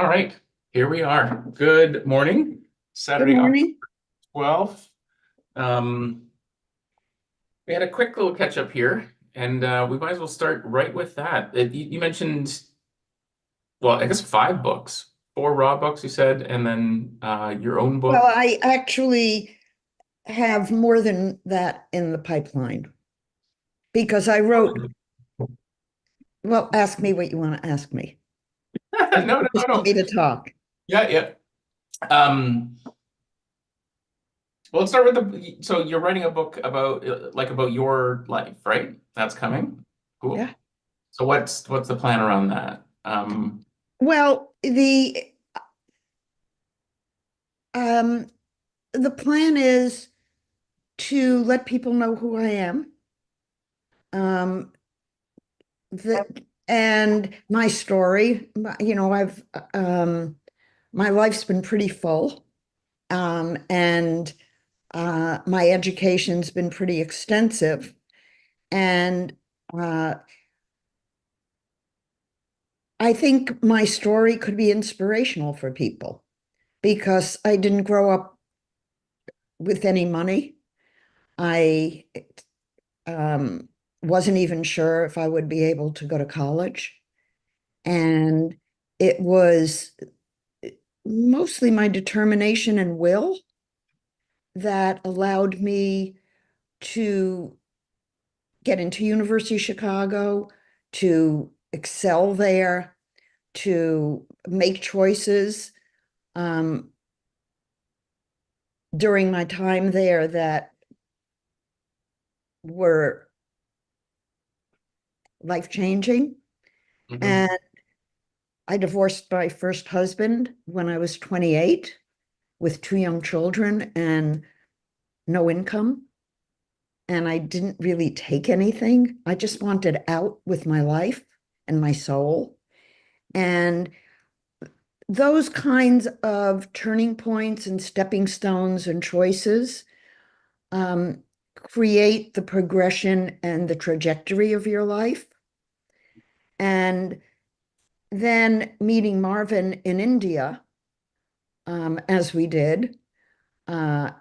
All right, here we are. Good morning, Good Saturday, October morning. 12th. Um, we had a quick little catch up here, and we might as well start right with that. You mentioned, well, I guess 5 books, 4 raw books, you said, and then your own Well, book. I actually have more than that in the pipeline because I wrote, well, ask me what you want to ask me. No, no, no, Just want no. me to talk. Yeah, yeah. Um, well, let's start with so you're writing a book about about your life, right? That's coming. Yeah. Cool. So what's the plan around that? Well, um the plan is to let people know who I am. Um the and my story, I've my life's been pretty full. And my education's been pretty extensive. And uh, I think my story could be inspirational for people because I didn't grow up with any money. I um, wasn't even sure if I would be able to go to college. And it was mostly my determination and will that allowed me to get into University of Chicago, to excel there, to make choices um, during my time there that were life changing. Mhm. And I divorced my first husband when I was 28 with 2 young children and no income. And I didn't really take anything. I just wanted out with my life and my soul. And those kinds of turning points and stepping stones and choices um, create the progression and the trajectory of your life. And then meeting Marvin in India, as we did, uh,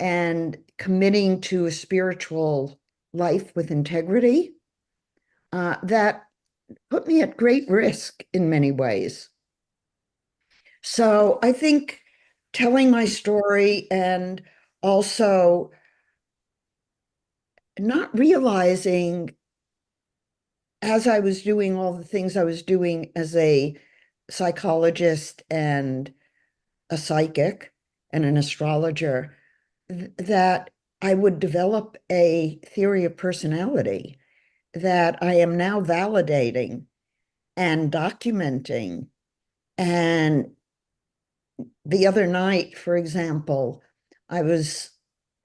and committing to a spiritual life with integrity, that put me at great risk in many ways. So I think telling my story and also not realizing as I was doing all the things I was doing as a psychologist and a psychic and an astrologer, that I would develop a theory of personality that I am now validating and documenting. And the other night, for example, I was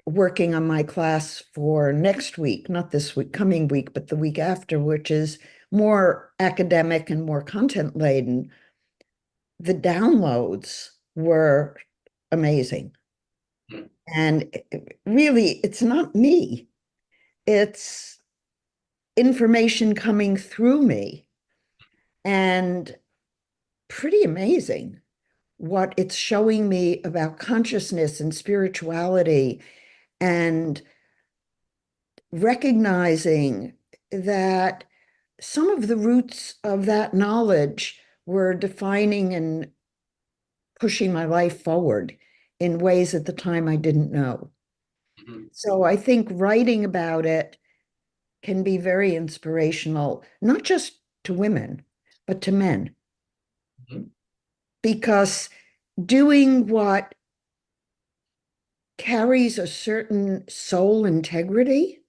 working on my class for next week, not this week, coming week, but the week after, which is more academic and more content laden. The downloads were amazing. And really, it's not me, it's information coming through me and pretty amazing what it's showing me about consciousness and spirituality and recognizing that some of the roots of that knowledge were defining and pushing my life forward in ways at the time I didn't know. Mhm. So I think writing about it can be very inspirational, not just to women, but to men, Mhm. because doing what carries a certain soul integrity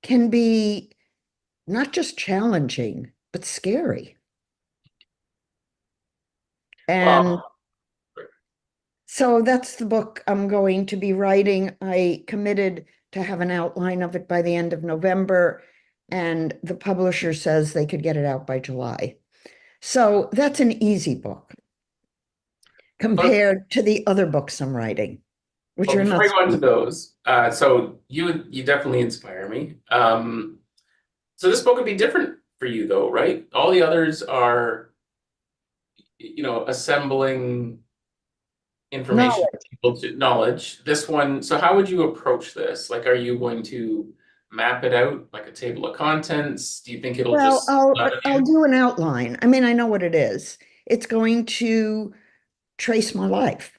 can be not just challenging, but scary. And Well, so that's the book I'm going to be writing. I committed to have an outline of it by the end of November, and the publisher says they could get it out by July. So that's an easy book but, compared to the other books I'm writing, which but are before not I so go into easy. those, so you definitely inspire me. So this book would be different for you though, right? All the others are assembling information for Knowledge. people to knowledge. This one, so how would you approach this? Like, are you going to map it out like a table of contents? Do you think it'll Well, just I'll come out of I'll you? do an outline. I mean, I know what it is. It's going to trace my life.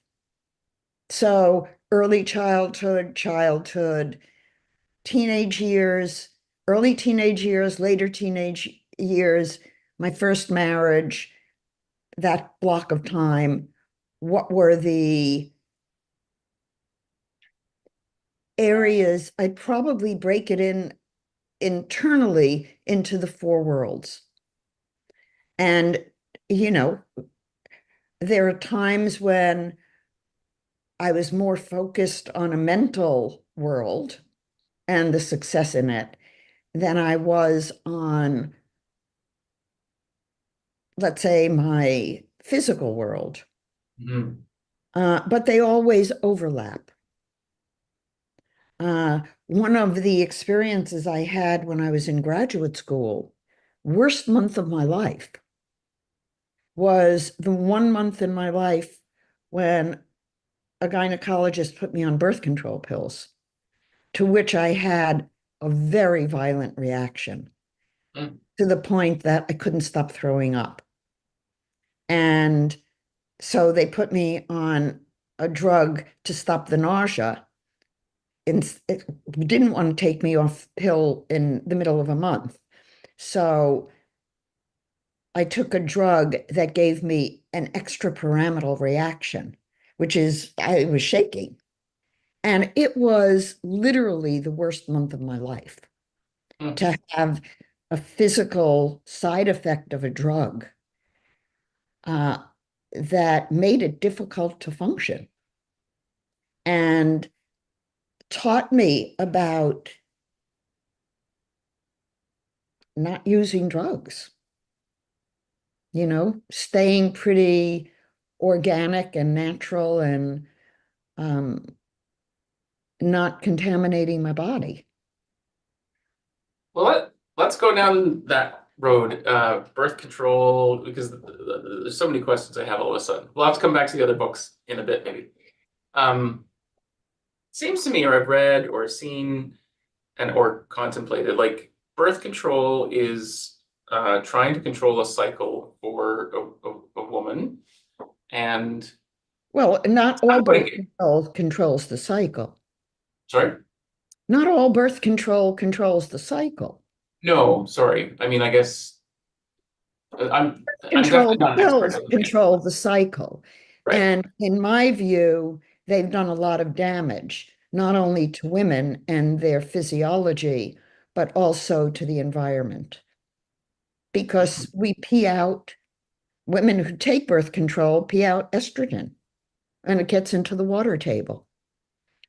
So early childhood, teenage years, early teenage years, later teenage years, my first marriage, that block of time. What were the areas? I'd probably break it in internally into the four worlds. And, you know, there are times when I was more focused on a mental world and the success in it than I was on, let's say, my physical world. Mhm. But they always overlap. One of the experiences I had when I was in graduate school, worst month of my life, was the 1 month in my life when a gynecologist put me on birth control pills, to which I had a very violent reaction Mm. to the point that I couldn't stop throwing up. And so they put me on a drug to stop the nausea. And it didn't want to take me off pill in the middle of a month. So I took a drug that gave me an extrapyramidal reaction, which is I was shaking. And it was literally the worst month of my life Mm. to have a physical side effect of a drug uh, that made it difficult to function and taught me about not using drugs, staying pretty organic and natural and um, not contaminating my body. Well, let's go down that road, birth control, because there's so many questions I have all of a sudden. We'll have to come back to the other books in a bit, maybe. Um, Seems to me, or I've read or seen and or contemplated, like birth control is trying to control a cycle for a woman, and Well, not it's kind all of putting birth it. control controls the cycle. Sorry? Not all birth control controls the cycle. No, sorry. I mean, I guess I'm definitely Control not an expert pills in it. control the cycle. Right. And in my view, they've done a lot of damage, not only to women and their physiology, but also to the environment. Because we pee out, women who take birth control pee out estrogen, and it gets into the water table.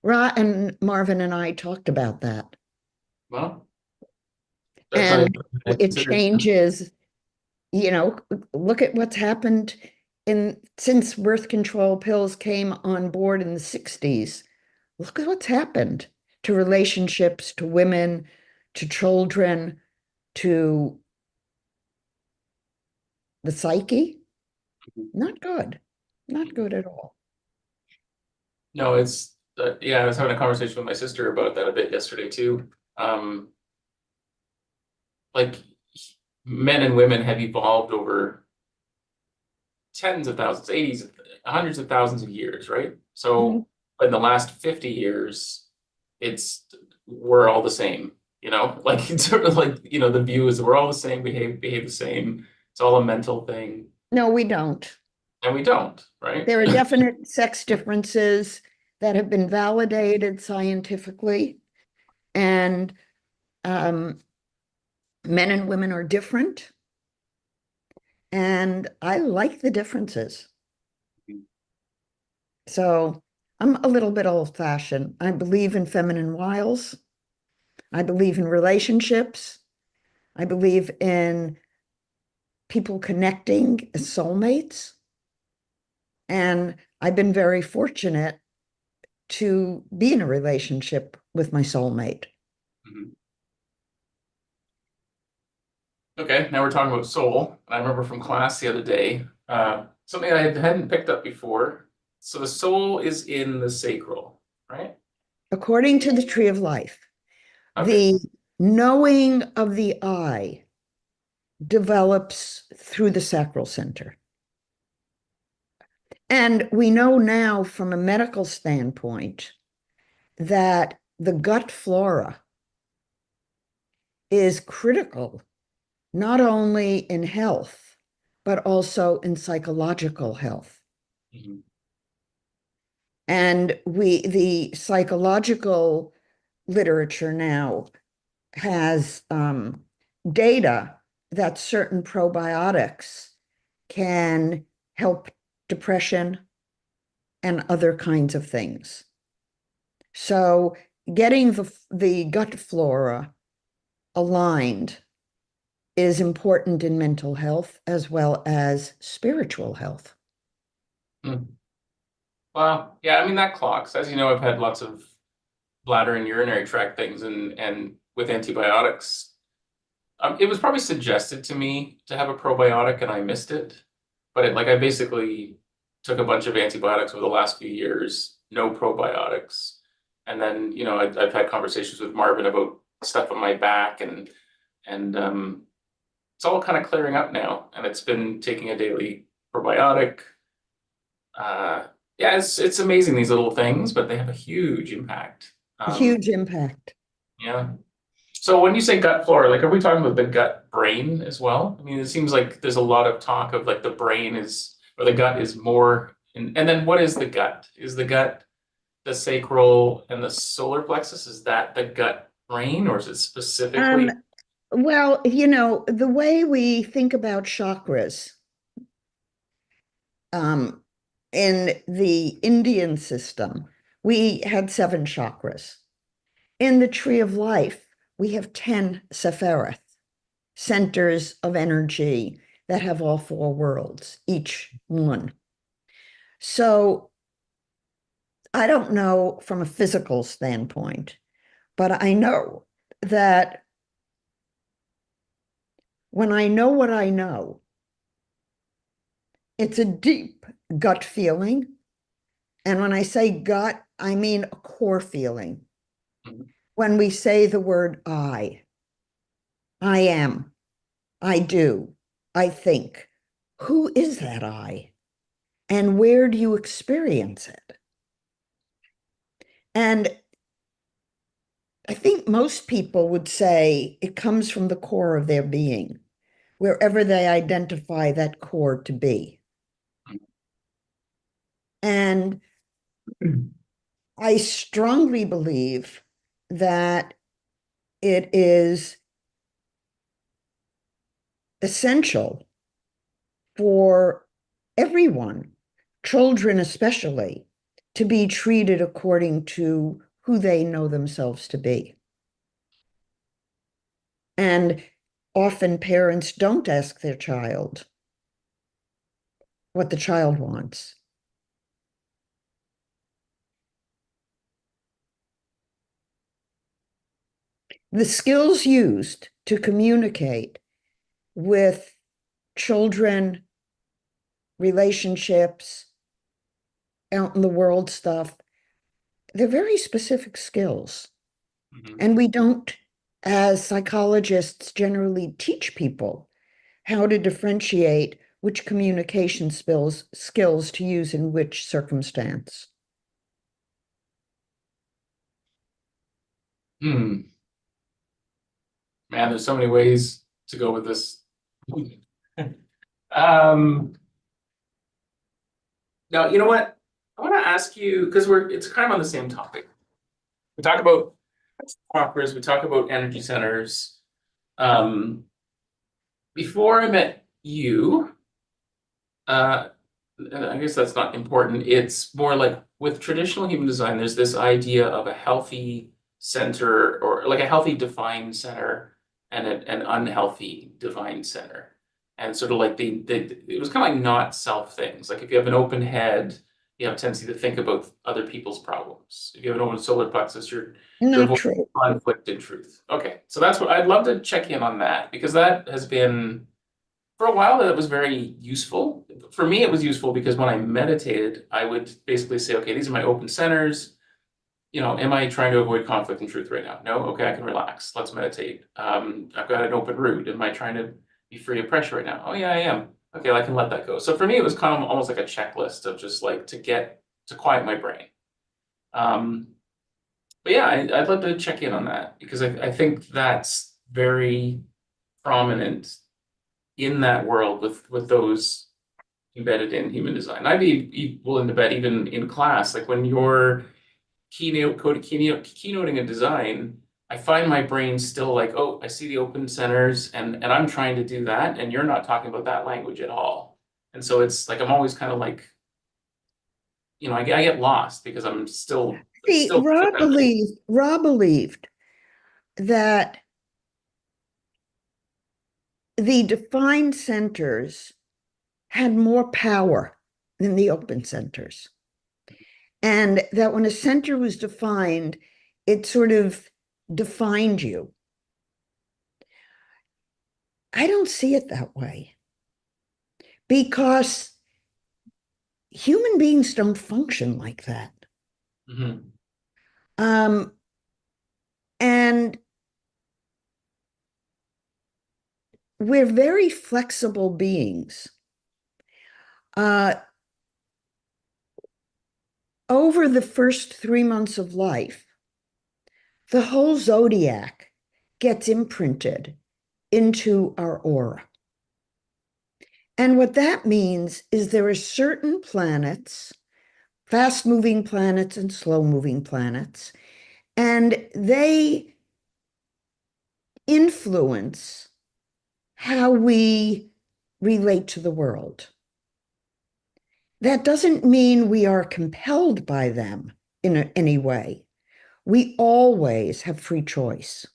Ra and Marvin and I talked about that. Well, that's not And even something I it considered. changes, you know, look at what's happened in since birth control pills came on board in the 60s. Look at what's happened to relationships, to women, to children, to the psyche. Not good. Not good at all. No, it's yeah, I was having a conversation with my sister about that a bit yesterday too. Um, like men and women have evolved over tens of thousands, 80s, hundreds of thousands of years, right? Mhm. So in the last 50 years, it's we're all the same, like it's sort of like, the view is we're all the same, behave the same. It's all a mental thing, No, we don't. and we don't, right? There are definite sex differences that have been validated scientifically, and um, men and women are different. And I like the differences. So I'm a little bit old-fashioned. I believe in feminine wiles. I believe in relationships. I believe in people connecting as soulmates. And I've been very fortunate to be in a relationship with my soulmate. Mhm. Okay, now we're talking about soul. I remember from class the other day, something I hadn't picked up before. So the soul is in the sacral, right? According to the Tree of Life, Okay. the knowing of the I develops through the sacral center. And we know now from a medical standpoint that the gut flora is critical, not only in health, but also in psychological health. Mhm. And the psychological literature now has data that certain probiotics can help depression and other kinds of things. So getting the gut flora aligned is important in mental health as well as spiritual health. Hmm. Well, yeah, I mean that clocks. As you know, I've had lots of bladder and urinary tract things, and with antibiotics, it was probably suggested to me to have a probiotic, and I missed it. But like I basically took a bunch of antibiotics over the last few years, no probiotics, and then I've had conversations with Marvin about stuff on my back, and it's all kind of clearing up now, and it's been taking a daily probiotic. Uh, yeah, it's amazing these little things, but they have a huge impact. Huge impact. Yeah. So when you say gut flora, like, are we talking about the gut brain as well? I mean, it seems like there's a lot of talk of like the brain is, or the gut is more, and then what is the gut? Is the gut the sacral and the solar plexus? Is that the gut brain, or is it Um, specifically? well, the way we think about chakras, um, in the Indian system, we had 7 chakras. In the Tree of Life, we have 10 Sephiroth, centers of energy that have all 4 worlds, each one. So I don't know from a physical standpoint, but I know that when I know what I know, it's a deep gut feeling. And when I say gut, I mean a core feeling. Mhm. When we say the word I am, I do, I think, who is that I? And where do you experience it? And I think most people would say it comes from the core of their being, wherever they identify that core to be. And I strongly believe that it is essential for everyone, children especially, to be treated according to who they know themselves to be. And often parents don't ask their child what the child wants. The skills used to communicate with children, relationships, out in the world stuff, they're very specific skills. Mhm. And we don't, as psychologists, generally teach people how to differentiate which communication skills to use in which circumstance. Hmm. Man, there's so many ways to go with this. Um, Now, you know what? I want to ask you because it's kind of on the same topic. We talk about chakras, we talk about energy centers. Um, Before I met you, uh, and I guess that's not important. It's more like with traditional human design, there's this idea of a healthy center or like a healthy defined center and an unhealthy defined center. And sort of like it was kind of like not self things. Like if you have an open head, you have a tendency to think about other people's problems. If you have an open solar plexus, you're Not avoiding true. conflict and truth. Okay, so that's what I'd love to check in on that because that has been for a while that was very useful. For me, it was useful because when I meditated, I would basically say, okay, these are my open centers. Am I trying to avoid conflict and truth right now? No? Okay, I can relax. Let's meditate. I've got an open root. Am I trying to be free of pressure right now? Oh yeah, I am. Okay, I can let that go. So for me, it was kind of almost like a checklist of just like to quiet my brain. Um, but yeah, I'd love to check in on that because I think that's very prominent in that world with those embedded in human design. I'd be willing to bet even in class, like when you're keynoting a design, I find my brain still like, oh, I see the open centers and I'm trying to do that, and you're not talking about that language at all. And so it's like I'm always kind of like, I get lost because I'm still See, still defending. Ra believed that the defined centers had more power than the open centers. And that when a center was defined, it sort of defined you. I don't see it that way because human beings don't function like that. Mhm. Um, and we're very flexible beings. Uh, over the first 3 months of life, the whole zodiac gets imprinted into our aura. And what that means is there are certain planets, fast moving planets and slow moving planets, and they influence how we relate to the world. That doesn't mean we are compelled by them in any way. We always have free choice.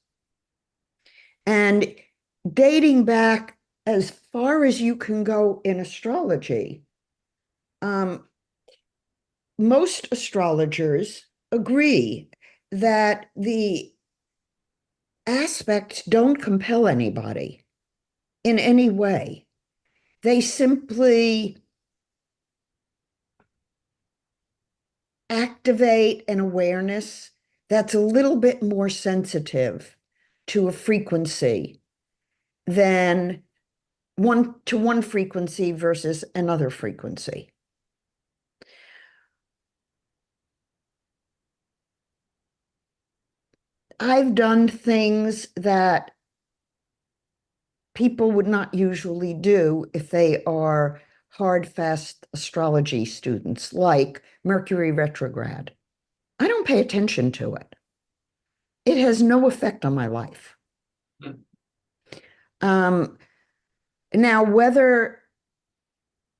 And dating back as far as you can go in astrology, um, most astrologers agree that the aspects don't compel anybody in any way. They simply activate an awareness that's a little bit more sensitive to a frequency than one frequency versus another frequency. I've done things that people would not usually do if they are hard, fast astrology students, like Mercury retrograde. I don't pay attention to it. It has no effect on my life. Um, Now, whether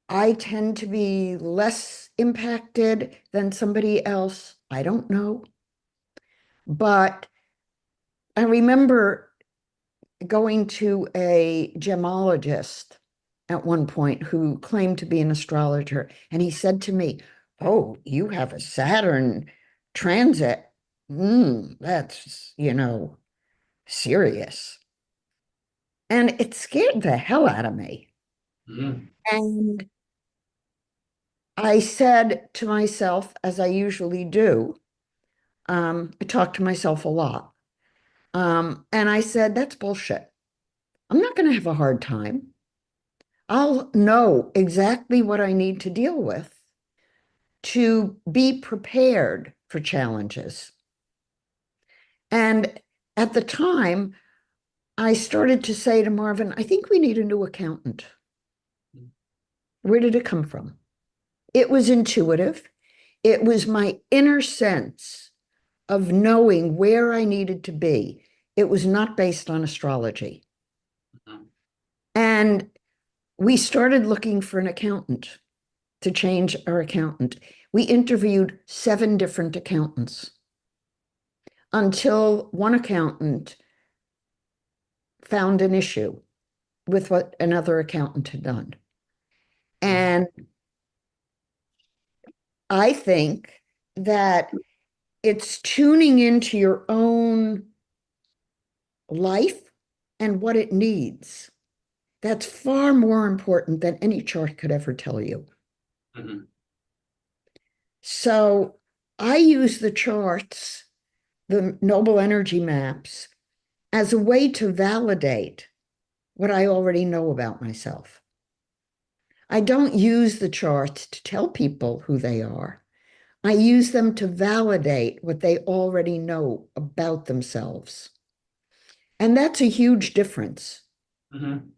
I tend to be less impacted than somebody else, I don't know. But I remember going to a gemologist at one point who claimed to be an astrologer, and he said to me, "Oh, you have a Saturn transit. That's, serious." And it scared the hell out of me. Mhm. And I said to myself, as I usually do, I talk to myself a lot. And I said, that's bullshit. I'm not going to have a hard time. I'll know exactly what I need to deal with to be prepared for challenges. And at the time, I started to say to Marvin, I think we need a new accountant. Where did it come from? It was intuitive. It was my inner sense of knowing where I needed to be. It was not based on astrology. Mhm. And we started looking for an accountant to change our accountant. We interviewed 7 different accountants until one accountant found an issue with what another accountant had done. And I think that it's tuning into your own life and what it needs That's far more important than any chart could ever tell you. Mhm. So I use the charts, the noble energy maps, as a way to validate what I already know about myself. I don't use the charts to tell people who they are. I use them to validate what they already know about themselves. And that's a huge difference Mhm.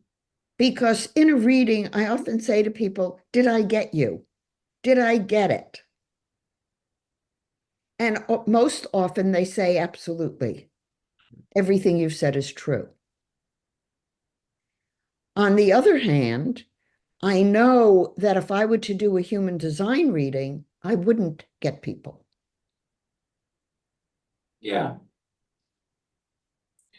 because in a reading, I often say to people, did I get you? Did I get it? And most often they say, absolutely. Everything you've said is true. On the other hand, I know that if I were to do a human design reading, I wouldn't get people. Yeah.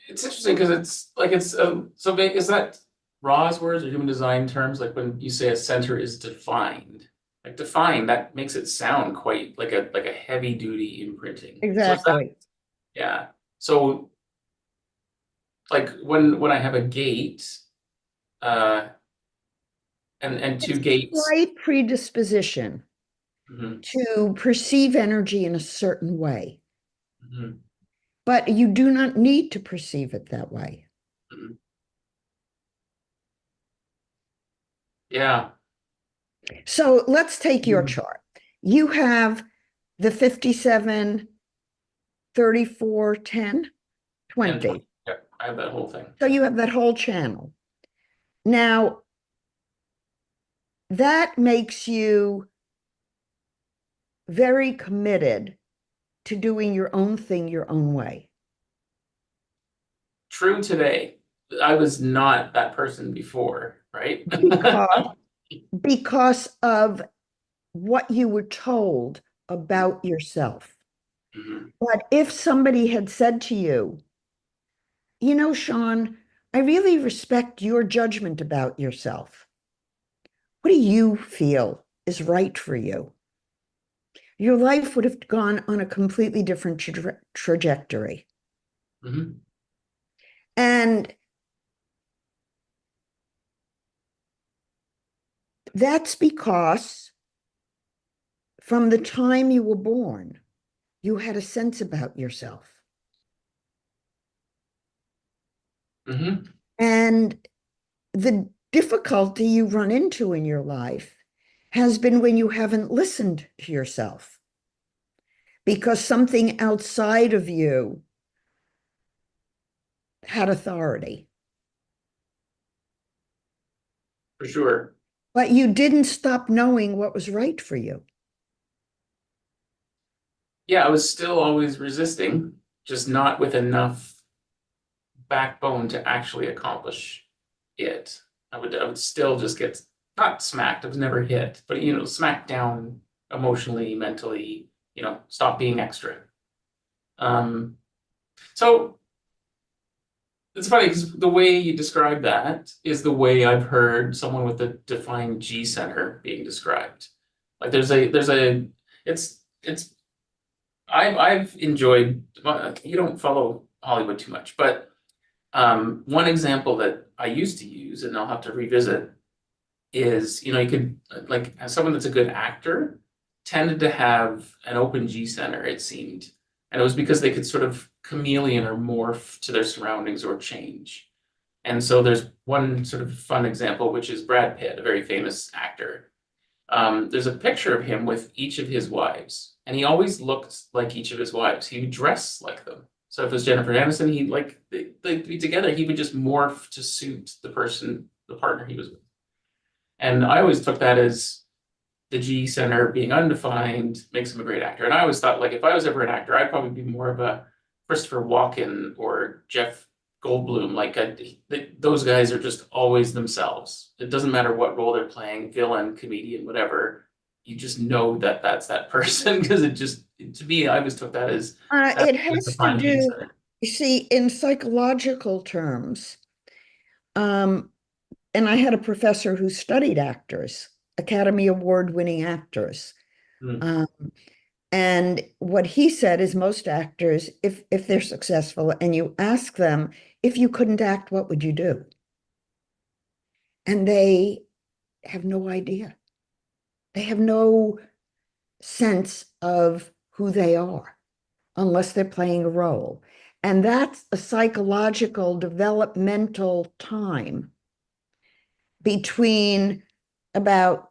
It's interesting because it's like so big. Is that Ra's words or human design terms? Like when you say a center is defined, like defined, that makes it sound quite like a heavy duty imprinting. So is that Exactly. yeah. So like when I have a gate, uh, and two It's gates. slight predisposition Mhm, to perceive energy in a certain way, mhm, but you do not need to perceive it that way. mhm. Yeah. So let's take your Mhm. chart. You have the 57, 34, 10, And 20. 20. Yeah, I have that whole thing. So you have that whole channel. Now, that makes you very committed to doing your own thing your own way. True today. I was not that person before, right? Because because of what you were told about yourself. Mhm. But if somebody had said to you, you know, Sean, I really respect your judgment about yourself. What do you feel is right for you? Your life would have gone on a completely different trajectory. Mhm. And that's because from the time you were born, you had a sense about yourself. Mhm. And the difficulty you run into in your life has been when you haven't listened to yourself because something outside of you had authority, For sure. but you didn't stop knowing what was right for you. Yeah, I was still always resisting, just not with enough backbone to actually accomplish it. I would still just get not smacked, I was never hit, but smacked down emotionally, mentally, stop being extra. Um, so it's funny because the way you describe that is the way I've heard someone with a defined G center being described. Like it's I've enjoyed. Well, you don't follow Hollywood too much, but one example that I used to use, and I'll have to revisit, is you could like as someone that's a good actor tended to have an open G center, it seemed, and it was because they could sort of chameleon or morph to their surroundings or change. And so there's one sort of fun example, which is Brad Pitt, a very famous actor. There's a picture of him with each of his wives, and he always looked like each of his wives. He would dress like them. So if it was Jennifer Aniston, he like they'd be together. He would just morph to suit the partner he was with. And I always took that as the G center being undefined makes him a great actor. And I always thought, like, if I was ever an actor, I'd probably be more of a Christopher Walken or Jeff Goldblum. Like, those guys are just always themselves. It doesn't matter what role they're playing, villain, comedian, whatever. You just know that that's that person because to me, I always took that as that's It the has to defined G do, center. you see, in psychological terms, um, and I had a professor who studied actors, Academy Award winning actors. Mm, Um, and what he said is most actors, if they're successful and you ask them, if you couldn't act, what would you do? and they have no idea. They have no sense of who they are unless they're playing a role. And that's a psychological developmental time between about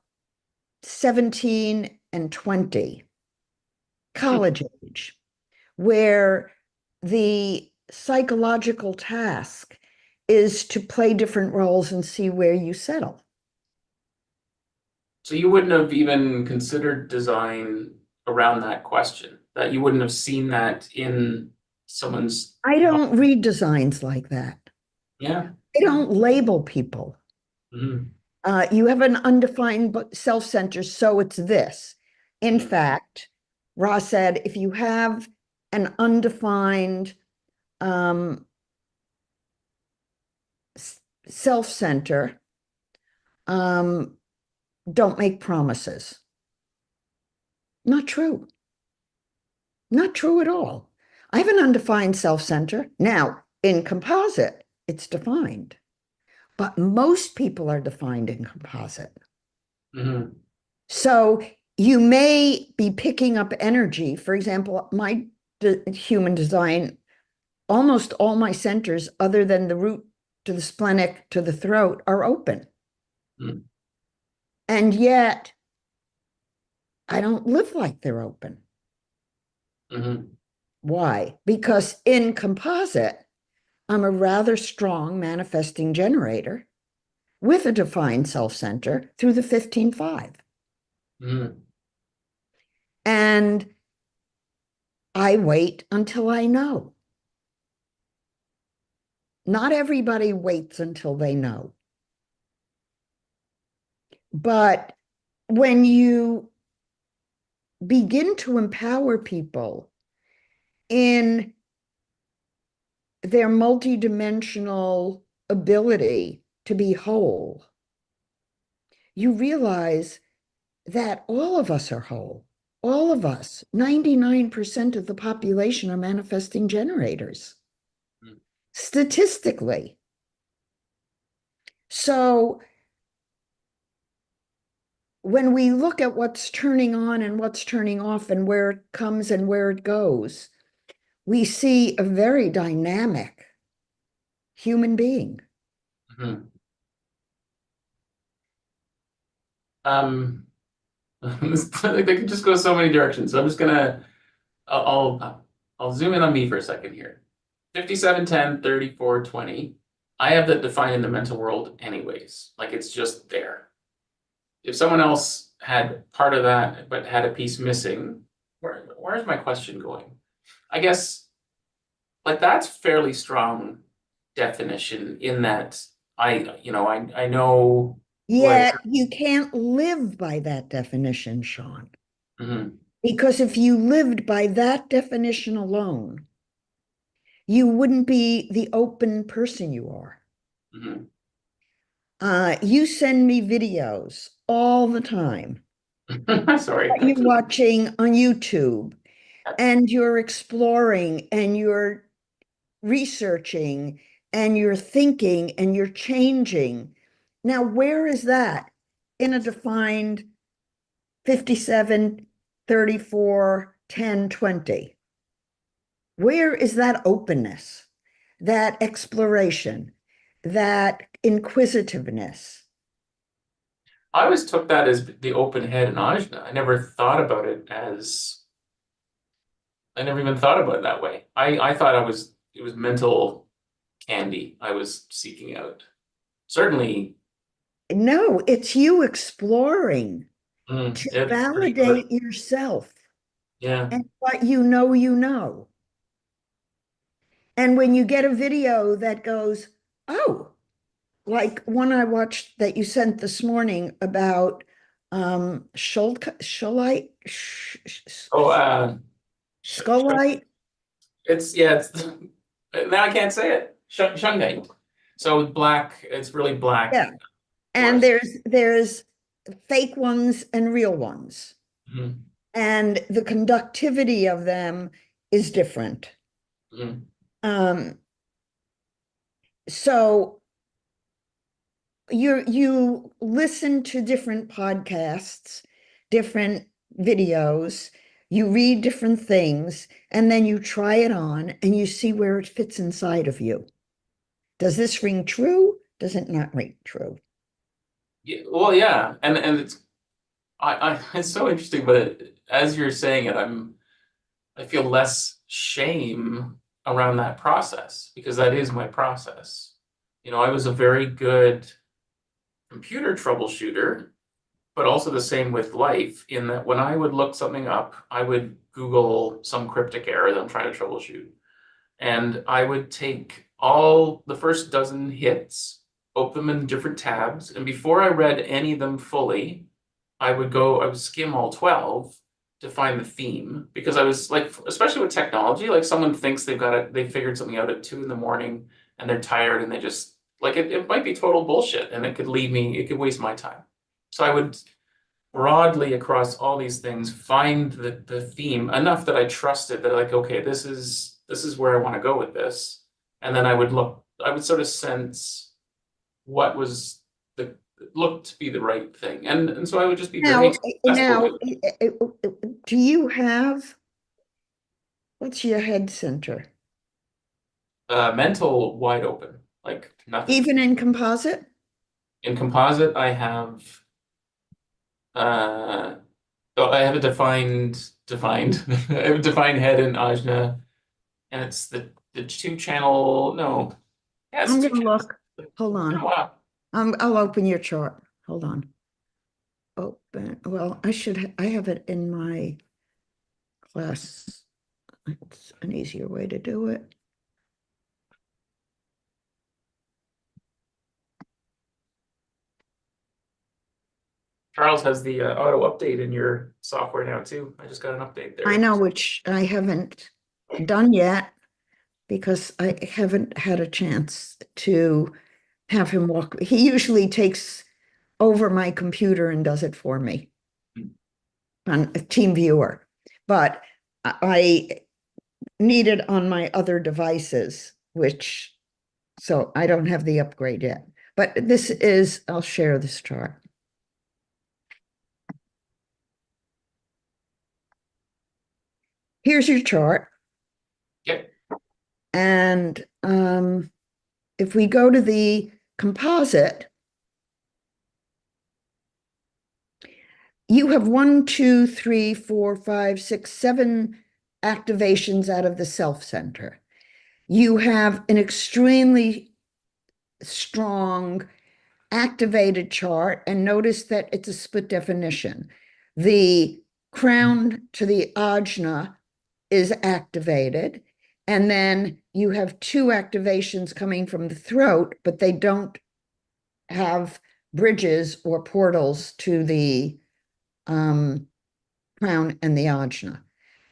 17 and 20, college age, where the psychological task is to play different roles and see where you settle. So you wouldn't have even considered design around that question, that you wouldn't have seen that in someone's. I don't read designs like that. Yeah. I don't label people. Mhm. You have an undefined self-center, so it's this. In Mhm. fact, Ra said, if you have an undefined um, self-center, um, don't make promises. Not true. Not true at all. I have an undefined self-center. Now, in composite, it's defined, but most people are defined in composite. Mhm. So you may be picking up energy. For example, my human design, almost all my centers, other than the root to the splenic to the throat, are open. Mhm. And yet I don't live like they're open. Mhm. Why? Because in composite, I'm a rather strong manifesting generator with a defined self center through the 15-5. Mhm. And I wait until I know. Not everybody waits until they know. But when you begin to empower people in their multidimensional ability to be whole, you realize that all of us are whole. All of us, 99% of the population are manifesting generators, Mhm. statistically. So when we look at what's turning on and what's turning off and where it comes and where it goes, we see a very dynamic human being. Mhm. Um, they can just go so many directions. So I'm just gonna, I'll zoom in on me for a second here. 57, 10, 34, 20. I have that defined in the mental world anyways. Like it's just there. If someone else had part of that but had a piece missing, where's my question going? I guess like that's fairly strong definition in that I know who I Yet you can't live by that definition, Sean. am. Mhm. Because if you lived by that definition alone, you wouldn't be the open person you are. Mhm. You send me videos all the time Sorry. that you're watching on YouTube, and you're exploring and you're researching and you're thinking and you're changing. Now, where is that in a defined 57, 34, 10, 20? Where is that openness, that exploration, that inquisitiveness? I always took that as the open head and ajna. I never thought about it as I never even thought about it that way. I thought it was mental candy I was seeking out. Certainly, No, it's you exploring to it's for sure. validate yourself Yeah. and what you know, you know. And when you get a video that goes, oh, like one I watched that you sent this morning about Sholite, Oh, Skolite. it's yeah. It's now I can't say it. Shungite. So black. It's really black Yeah. And fluorescent. there's fake ones and real ones. Mhm. And the conductivity of them is different. Mhm. Um, so you listen to different podcasts, different videos, you read different things, and then you try it on and you see where it fits inside of you. Does this ring true? Does it not ring true? Yeah, well, yeah, and it's it's so interesting, but as you're saying it, I feel less shame around that process because that is my process. I was a very good computer troubleshooter, but also the same with life, in that when I would look something up, I would Google some cryptic error that I'm trying to troubleshoot. And I would take all the first dozen hits, open them in different tabs, and before I read any of them fully, I would skim all 12 to find the theme. Because I was like, especially with technology, like someone thinks they figured something out at 2 in the morning and they're tired and they just, like, it might be total bullshit and it could waste my time. So I would broadly across all these things find the theme enough that I trusted that, like, okay, this is where I want to go with this. And then I would sort of sense what was the looked to be the right thing. And so I would just be very accessible to Do you have, what's your head center? mental wide open, like nothing. Even in composite? In composite, I have uh oh, I have a defined I have a defined head in ajna, and it's the two channel. No, yeah, it's I'm two gonna channels. look. Hold Oh, on. wow. I'll open your chart. Hold on. Open. Well, I have it in my class. It's an easier way to do it. Charles has the auto update in your software now too. I just got an update I there. know, which I haven't done yet because I haven't had a chance to have him walk. He usually takes over my computer and does it for me on a Team Viewer. But I need it on my other devices, so I don't have the upgrade yet. But I'll share this chart. Here's your chart. Yep. And if we go to the composite, you have 1, 2, 3, 4, 5, 6, 7 activations out of the self center. You have an extremely strong activated chart, and notice that it's a split definition. The crown to the ajna is activated, and then you have two activations coming from the throat, but they don't have bridges or portals to the crown and the ajna.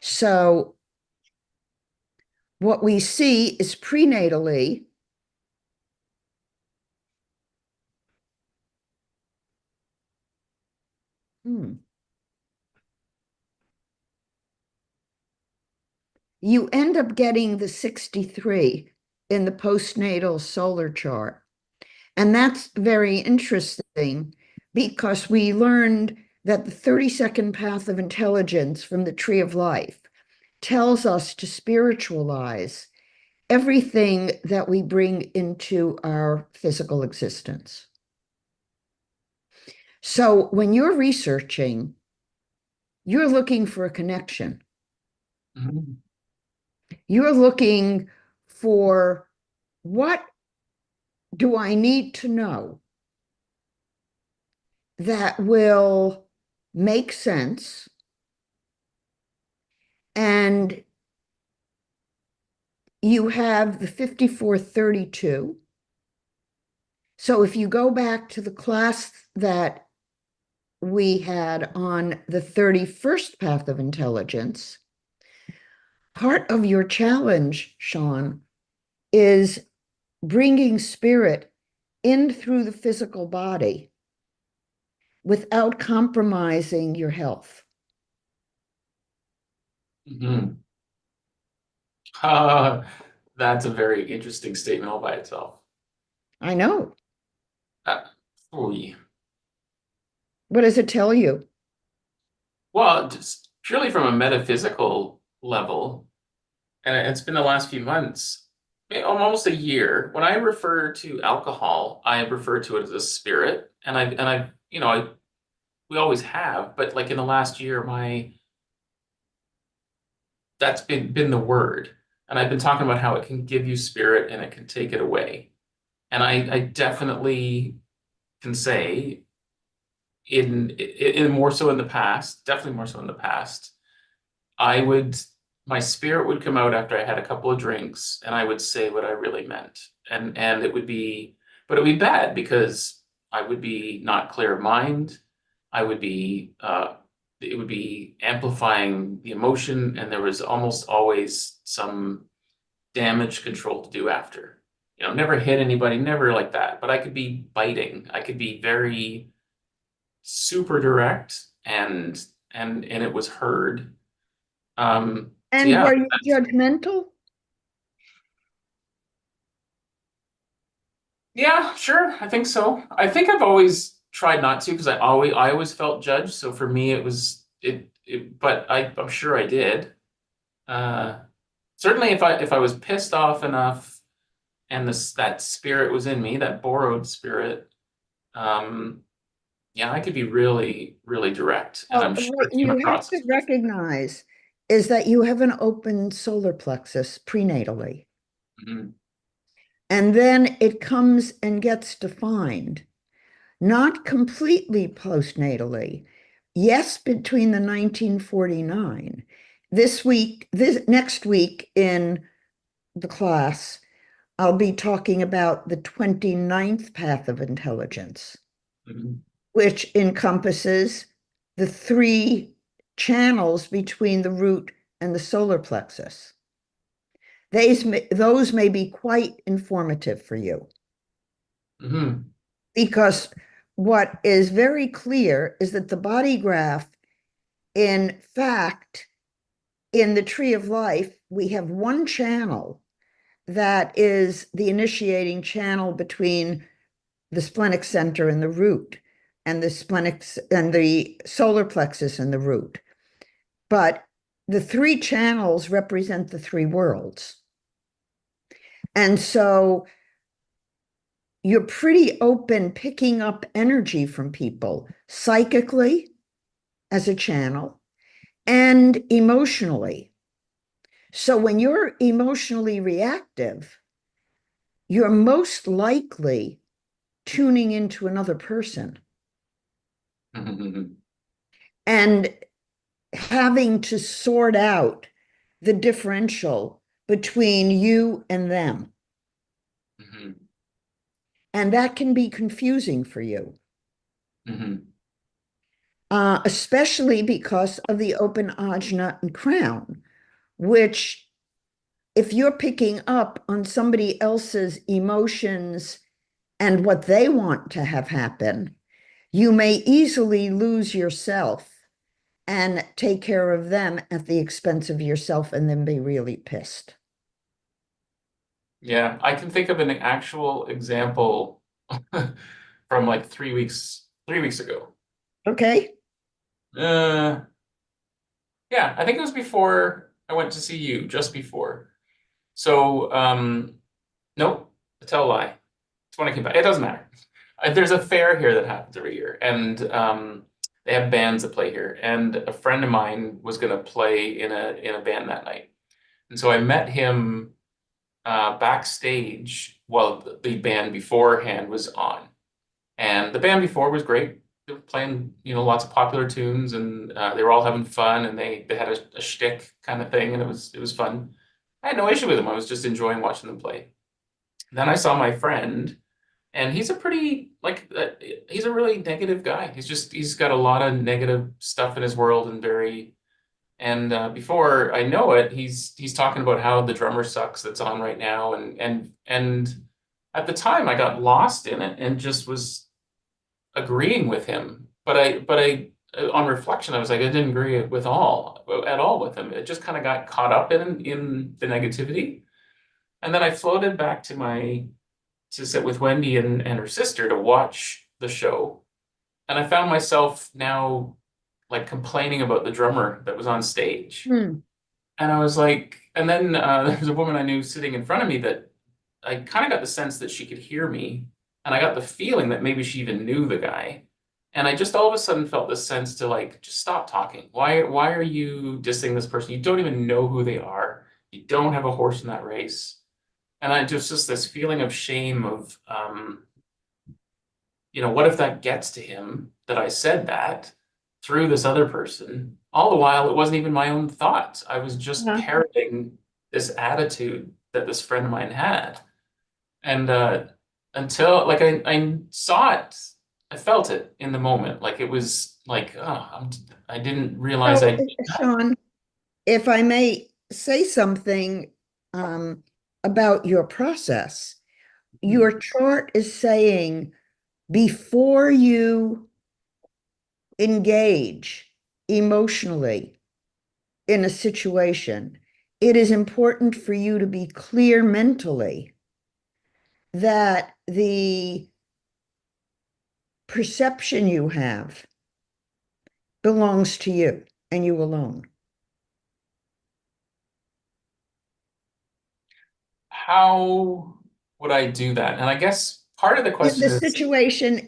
So what we see is prenatally, you end up getting the 63 in the postnatal solar chart. And that's very interesting because we learned that the 32nd path of intelligence from the tree of life tells us to spiritualize everything that we bring into our physical existence. So when you're researching, you're looking for a connection. Mhm. You're looking for, what do I need to know that will make sense and you have the 5432. So if you go back to the class that we had on the 31st path of intelligence, part of your challenge, Sean, is bringing spirit in through the physical body without compromising your health. Mhm. Uh, that's a very interesting statement all by itself. I know. Uh, Oy. What does it tell you? Well, just purely from a metaphysical level, and it's been the last few months, almost a year. When I refer to alcohol, I refer to it as a spirit, we always have, but like in the last year, that's been the word, and I've been talking about how it can give you spirit and it can take it away, and I definitely can say in more so in the past, definitely more so in the past. I would, my spirit would come out after I had a couple of drinks and I would say what I really meant. And it would be, but it would be bad because I would be not clear of mind. I would be, it would be amplifying the emotion, and there was almost always some damage control to do after. Never hit anybody, never like that, but I could be biting. I could be very super direct, and it was heard. So And yeah, were you judgmental? yeah, sure. I think so. I think I've always tried not to because I always felt judged. So for me, but I'm sure I did. Uh, Certainly if I was pissed off enough and that spirit was in me, that borrowed spirit, um, yeah, I could be really, really direct, and Well, I'm sure what it came you have across to as this. recognize is that you have an open solar plexus prenatally, Mhm, and then it comes and gets defined, not completely postnatally. Yes, between the 1949. This next week in the class, I'll be talking about the 29th path of intelligence, mhm, which encompasses the three channels between the root and the solar plexus. Those may be quite informative for you mhm, because what is very clear is that the body graph, in fact, in the tree of life, we have one channel that is the initiating channel between the splenic center and the root, and the splenic and the solar plexus and the root. But the three channels represent the three worlds. And so you're pretty open picking up energy from people psychically as a channel and emotionally. So when you're emotionally reactive, you're most likely tuning into another person mhm, and having to sort out the differential between you and them. mhm, And that can be confusing for you, mhm, especially because of the open ajna and crown, which, if you're picking up on somebody else's emotions and what they want to have happen, you may easily lose yourself and take care of them at the expense of yourself and then be really pissed. Yeah, I can think of an actual example from like 3 weeks ago. Okay. Uh, yeah, I think it was before I went to see you, just before. So, nope, I tell a lie. It's when I came back. It doesn't matter. There's a fair here that happens every year, and they have bands that play here. And a friend of mine was going to play in a band that night, and so I met him backstage while the band beforehand was on. And the band before was great. They were playing, lots of popular tunes, and they were all having fun, and they had a shtick kind of thing, and it was fun. I had no issue with them. I was just enjoying watching them play. Then I saw my friend, and he's a pretty like he's a really negative guy. He's got a lot of negative stuff in his world, and before I know it, he's talking about how the drummer sucks that's on right now, and at the time I got lost in it and just was agreeing with him. But I on reflection, I was like, I didn't agree at all with him. It just kind of got caught up in the negativity. And then I floated back to sit with Wendy and her sister to watch the show, and I found myself now like complaining about the drummer that was on stage. Hmm. And I was like, and then there was a woman I knew sitting in front of me that I kind of got the sense that she could hear me. And I got the feeling that maybe she even knew the guy. And I just all of a sudden felt this sense to like, just stop talking. Why are you dissing this person? You don't even know who they are. You don't have a horse in that race. And I just this feeling of shame of, what if that gets to him that I said that through this other person? All the while, it wasn't even my own thoughts. I was just Yeah. parroting this attitude that this friend of mine had. And until like I saw it, I felt it in the moment. Like it was like, oh, I didn't realize So, I did that. Sean, if I may say something um, about your process, Hmm. your chart is saying before you engage emotionally in a situation, it is important for you to be clear mentally that the perception you have belongs to you and you alone. How would I do that? And I guess part of the question is,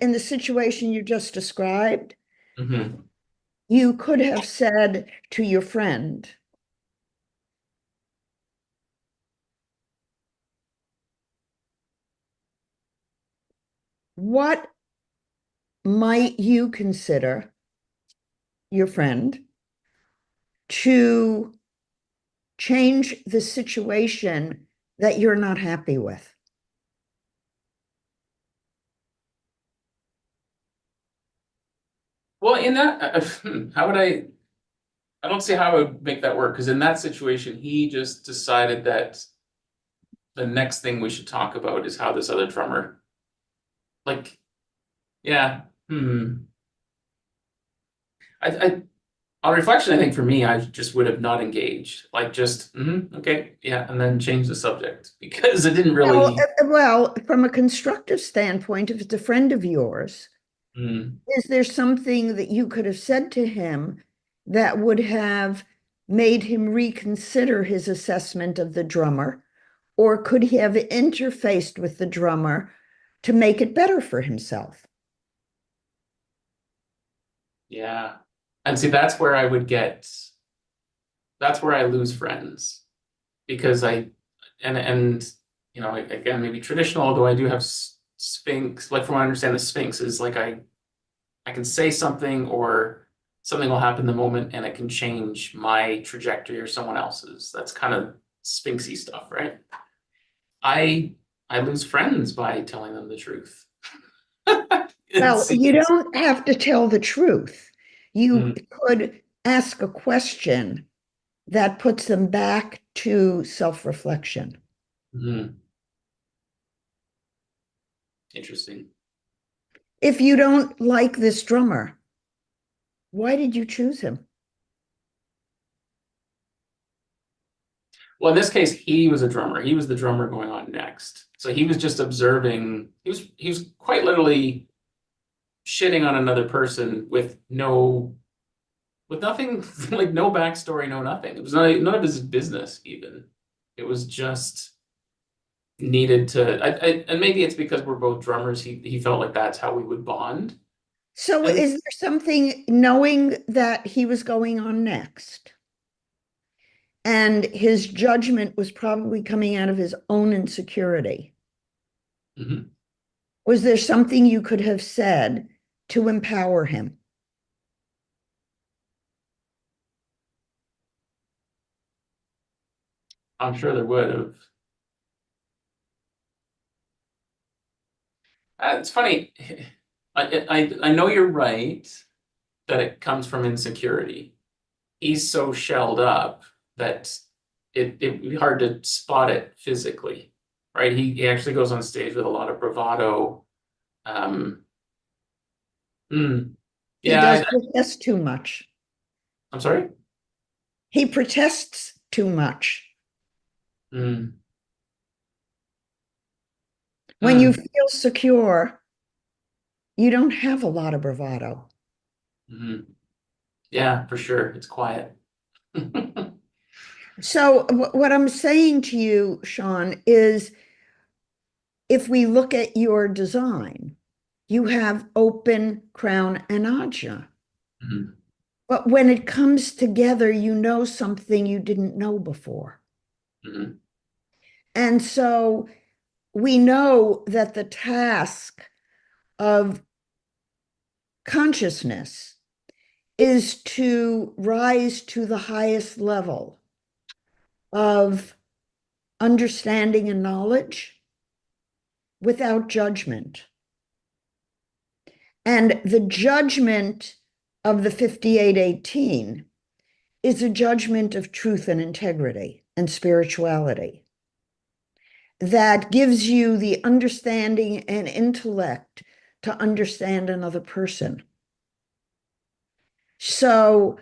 In the situation you just described, mhm. you could have said to your friend, what might you consider your friend to change the situation that you're not happy with? Well, in that, how would I don't see how I would make that work because in that situation, he just decided that the next thing we should talk about is how this other drummer, like, yeah, I on reflection, I think for me, I just would have not engaged, like, just okay, yeah, and then change the subject because it didn't really. Well, from a constructive standpoint, if it's a friend of yours, Mm, is there something that you could have said to him that would have made him reconsider his assessment of the drummer? Or could he have interfaced with the drummer to make it better for himself? yeah, and see, that's where I lose friends because and again maybe traditional, although I do have Sphinx. Like from what I understand, the Sphinx is like I can say something or something will happen in the moment and it can change my trajectory or someone else's. That's kind of Sphinxy stuff, right? I I lose friends by telling them the truth. Well, It's, you it's don't have to tell the truth. You mm, could ask a question that puts them back to self-reflection. mm, interesting. If you don't like this drummer, why did you choose him? Well, in this case, he was a drummer. He was the drummer going on next. So he was just observing. He was quite literally shitting on another person with nothing, like no backstory, no nothing. It was none of his business even. It was just needed to. And maybe it's because we're both drummers. He felt like that's how we would bond. So, And is there something knowing that he was going on next? And his judgment was probably coming out of his own insecurity. mhm, Was there something you could have said to empower him? I'm sure there would have. It's funny. I know you're right that it comes from insecurity. He's so shelled up that it'd be hard to spot it physically, right? He actually goes on stage with a lot of bravado. Um, mm, He yeah, does protest too much. I'm sorry. He protests too much. Mm, When you mm, feel secure, you don't have a lot of bravado. Mhm. Yeah, for sure. It's quiet. So, what I'm saying to you, Sean, is if we look at your design, you have open crown and ajna. Mhm. But when it comes together, you know something you didn't know before. Mhm. And so we know that the task of consciousness is to rise to the highest level of understanding and knowledge without judgment. And the judgment of the 5818 is a judgment of truth and integrity and spirituality that gives you the understanding and intellect to understand another person. So,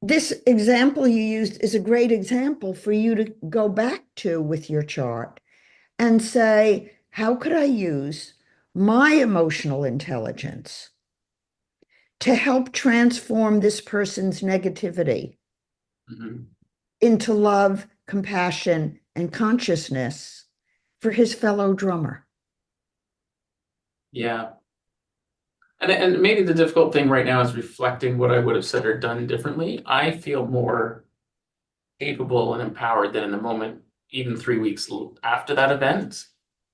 this example you used is a great example for you to go back to with your chart and say, how could I use my emotional intelligence to help transform this person's negativity Mhm. into love, compassion, and consciousness for his fellow drummer? Yeah. And maybe the difficult thing right now is reflecting what I would have said or done differently. I feel more capable and empowered than in the moment, even 3 weeks after that event.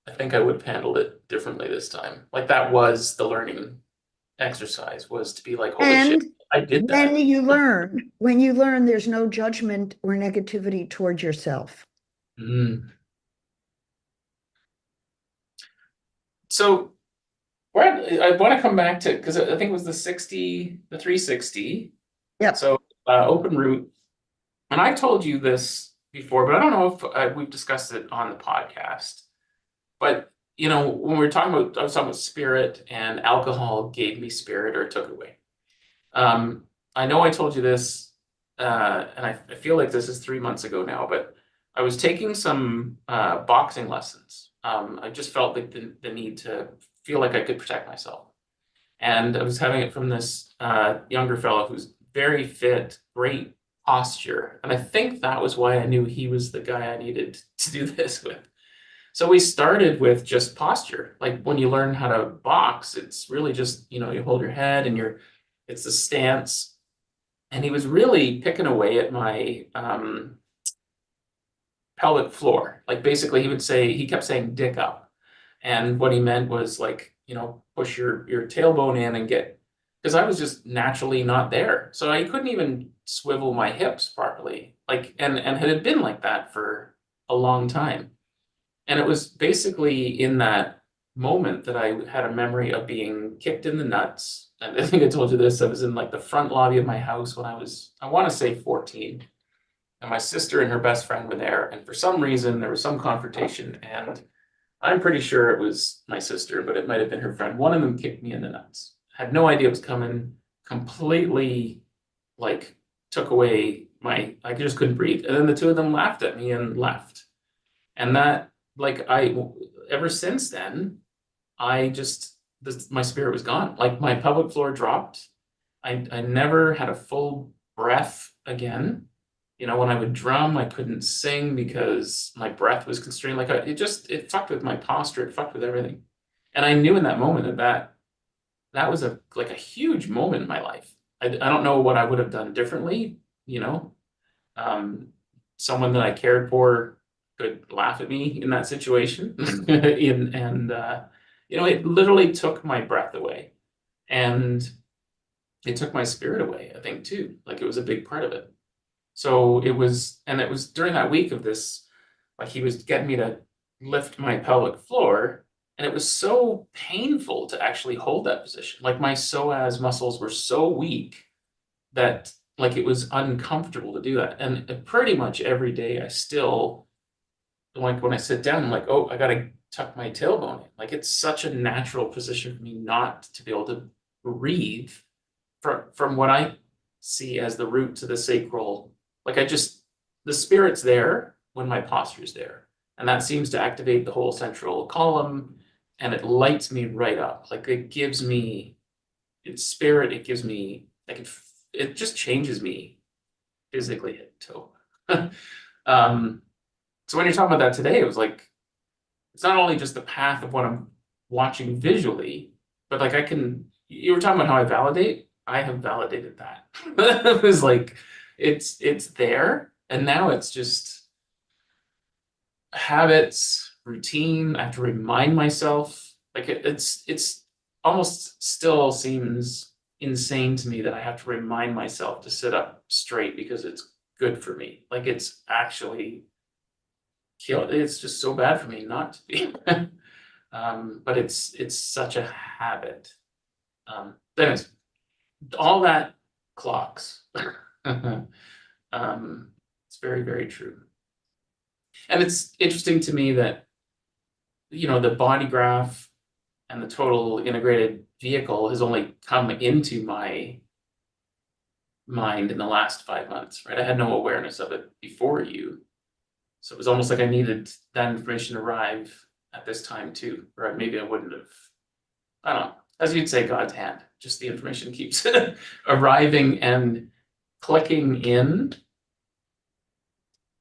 I think I would have handled it differently this time. Like that was the learning exercise, was to be like, holy shit, And I did that. when you learn, there's no judgment or negativity towards yourself. Mm. So I want to come back to, because I think it was the 360. Yep. So open root. And I told you this before, but I don't know if we've discussed it on the podcast. But when we were talking about, I was talking about spirit, and alcohol gave me spirit or took it away. I know I told you this, and I feel like this is 3 months ago now, but I was taking some boxing lessons. I just felt like the need to feel like I could protect myself. And I was having it from this younger fellow who's very fit, great posture. And I think that was why I knew he was the guy I needed to do this with. So we started with just posture. Like when you learn how to box, it's really just, you hold your head and it's the stance. And he was really picking away at my pelvic floor. Like basically he kept saying dick up. And what he meant was like, push your tailbone in and because I was just naturally not there. So I couldn't even swivel my hips properly. Like, and had it been like that for a long time. And it was basically in that moment that I had a memory of being kicked in the nuts. And I think I told you this. I was in like the front lobby of my house when I want to say 14. And my sister and her best friend were there. And for some reason, there was some confrontation. And I'm pretty sure it was my sister, but it might have been her friend. One of them kicked me in the nuts. Had no idea it was coming. Completely like took away I just couldn't breathe. And then the two of them laughed at me and left. And that, like, ever since then, my spirit was gone. Like, my pelvic floor dropped. I never had a full breath again. When I would drum, I couldn't sing because my breath was constrained. Like, it fucked with my posture, it fucked with everything. And I knew in that moment that was like a huge moment in my life. I don't know what I would have done differently, you know, um, someone that I cared for could laugh at me in that situation. It literally took my breath away, and it took my spirit away, I think, too. Like, it was a big part of it. So it was during that week of this, like, he was getting me to lift my pelvic floor, and it was so painful to actually hold that position. Like, my psoas muscles were so weak that like it was uncomfortable to do that. And pretty much every day I still, like, when I sit down, I'm like, oh, I gotta tuck my tailbone in. Like, it's such a natural position for me not to be able to breathe from what I see as the root to the sacral. Like, the spirit's there when my posture's there. And that seems to activate the whole central column and it lights me right up. Like it gives me its spirit. It gives me like it just changes me physically head to toe. So when you're talking about that today, it was like it's not only just the path of what I'm watching visually, but like you were talking about how I validate. I have validated that. It was like it's there, and now it's just habits, routine. I have to remind myself. Like it's almost still seems insane to me that I have to remind myself to sit up straight because it's good for me. Like it's actually it's just so bad for me not to be. But it's such a habit. Anyways, all that clocks. It's very, very true. And it's interesting to me that, the body graph and the total integrated vehicle has only come into my mind in the last 5 months, right? I had no awareness of it before you. So it was almost like I needed that information to arrive at this time too, or maybe I wouldn't have. I don't know. As you'd say, God's hand. Just the information keeps arriving and clicking in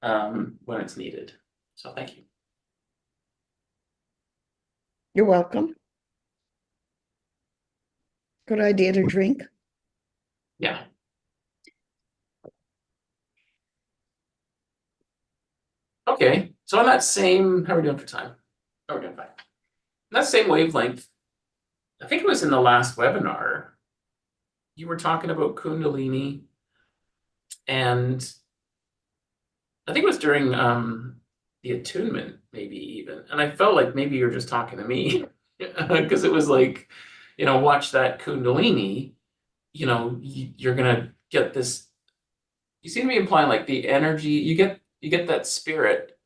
when it's needed. So thank you. You're welcome. Good idea to drink. Yeah. Okay. So on that same, how are we doing for time? Oh, we're doing fine. That same wavelength, I think it was in the last webinar, you were talking about Kundalini, and I think it was during the attunement, maybe even. And I felt like maybe you were just talking to me because it was like, watch that Kundalini, you're gonna get this. You seem to be implying like the energy, you get that spirit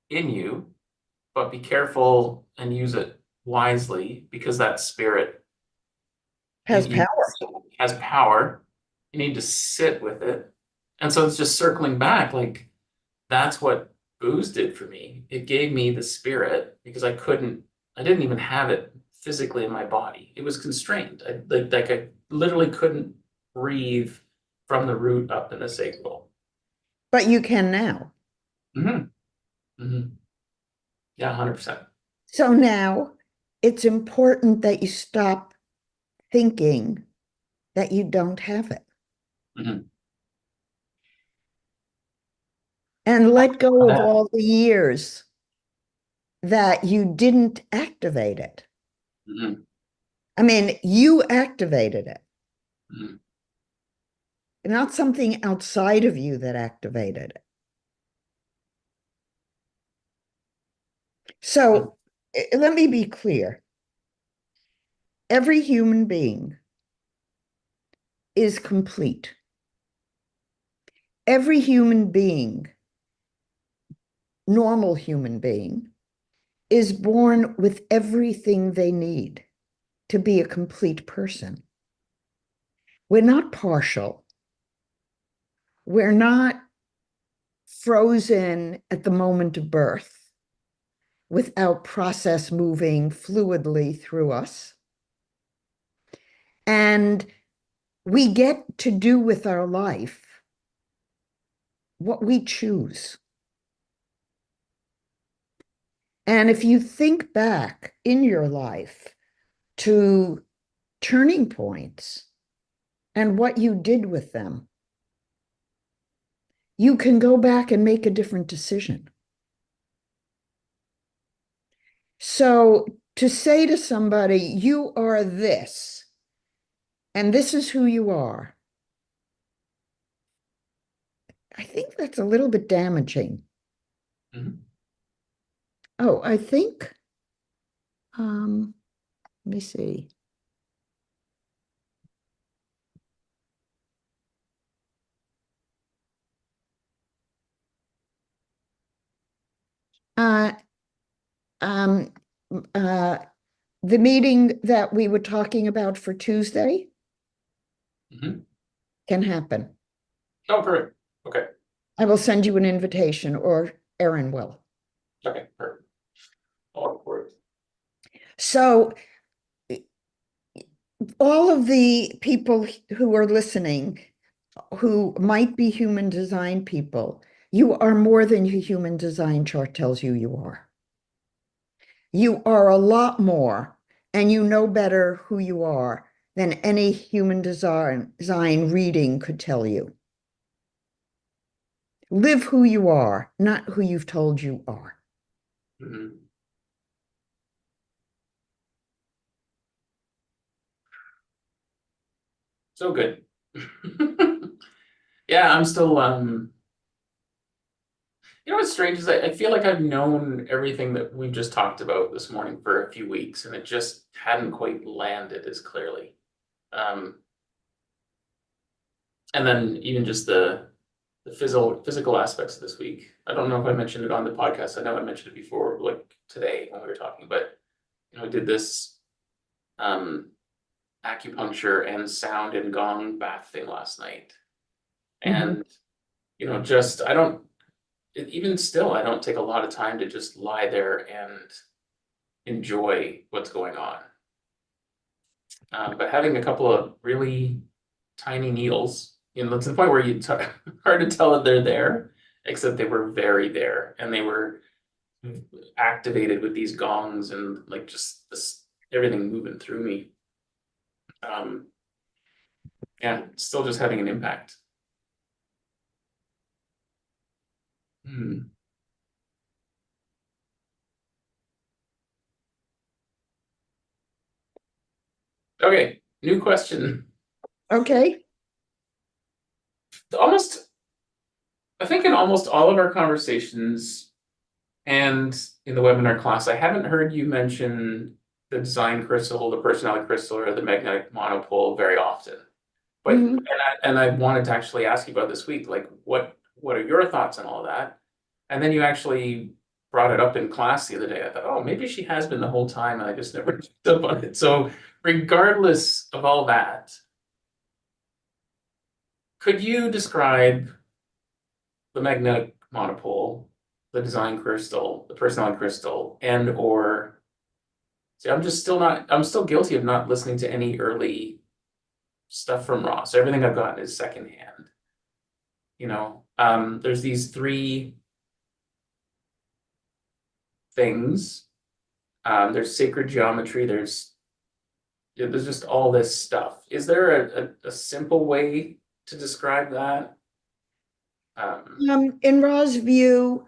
in you, but be careful and use it wisely because that spirit Has power. has power. You need to sit with it. And so it's just circling back, like that's what booze did for me. It gave me the spirit because I didn't even have it physically in my body. It was constrained. I literally couldn't breathe from the root up in the sacral. But you can now. Mm-hmm. Mm-hmm. Yeah, 100%. So now it's important that you stop thinking that you don't have it. Mm-hmm. And let go of all the years that you didn't activate it. Mm-hmm. I mean, you activated it, Mm-hmm. not something outside of you that activated it. So let me be clear. Every human being is complete. Every human being, normal human being, is born with everything they need to be a complete person. We're not partial. We're not frozen at the moment of birth without process moving fluidly through us. And we get to do with our life what we choose. And if you think back in your life to turning points and what you did with them, you can go back and make a different decision. So to say to somebody, you are this, and this is who you are, I think that's a little bit damaging. Mm-hmm. Oh, I think, let me see. Uh, um, uh, the meeting that we were talking about for Tuesday Mm-hmm. can happen. Oh, perfect. Okay. I will send you an invitation, or Erin will. Okay, perfect. I'll look for it. So all of the people who are listening, who might be human design people, you are more than your human design chart tells you you are. You are a lot more, and you know better who you are than any human design reading could tell you. Live who you are, not who you've told you are. Mhm. So good. Yeah, I'm still you know what's strange is I feel like I've known everything that we've just talked about this morning for a few weeks, and it just hadn't quite landed as clearly. Um, and then even just the physical aspects of this week. I don't know if I mentioned it on the podcast. I know I mentioned it before, like today when we were talking, but you know, I did this um acupuncture and sound and gong bath thing last night. Mhm. And you know, just I don't even still I don't take a lot of time to just lie there and enjoy what's going on. But having a couple of really tiny needles, you know, to the point where hard to tell that they're there, except they were very there, and they were activated with these gongs and like just this everything moving through me. Um, yeah, still just having an impact. Hmm. Okay, new question. Okay. Almost, I think in almost all of our conversations and in the webinar class, I haven't heard you mention the design crystal, the personality crystal, or the magnetic monopole very often. But Mhm. and I wanted to actually ask you about this week, like what are your thoughts on all that? And then you actually brought it up in class the other day. I thought, oh, maybe she has been the whole time, and I just never picked up on it. So, regardless of all that, could you describe the magnetic monopole, the design crystal, the personality crystal, and or see, I'm still guilty of not listening to any early stuff from Ross. Everything I've gotten is secondhand. You know, there's these three things. There's sacred geometry. There's just all this stuff. Is there a simple way to describe that? Um, In Ra's view,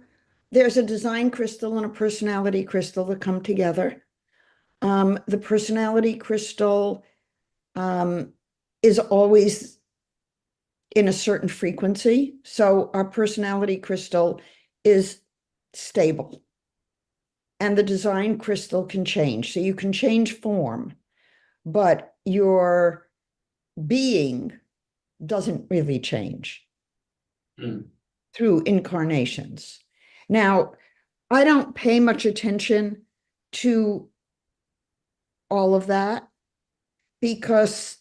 there's a design crystal and a personality crystal that come together. The personality crystal um, is always in a certain frequency. So our personality crystal is stable, and the design crystal can change. So you can change form, but your being doesn't really change hmm, through incarnations. Now, I don't pay much attention to all of that because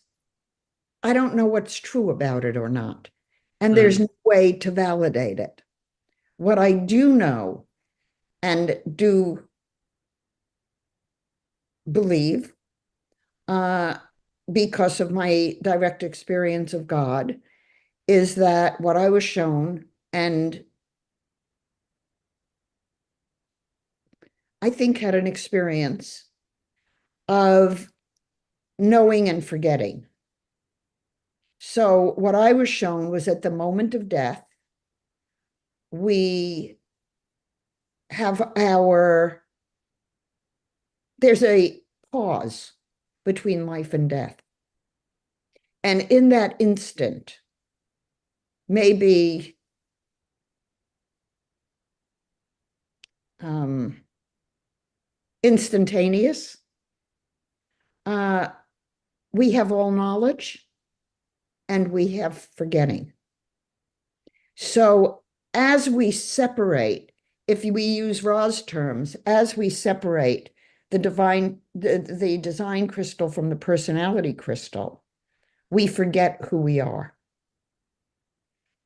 I don't know what's true about it or not. And there's hmm, no way to validate it. What I do know and do believe, uh, because of my direct experience of God, is that what I was shown, and I think had an experience of knowing and forgetting. So, what I was shown was at the moment of death, we have there's a pause between life and death. And in that instant, maybe um, instantaneous, uh, we have all knowledge and we have forgetting. So as we separate, if we use Ra's terms, as we separate the design crystal from the personality crystal, we forget who we are.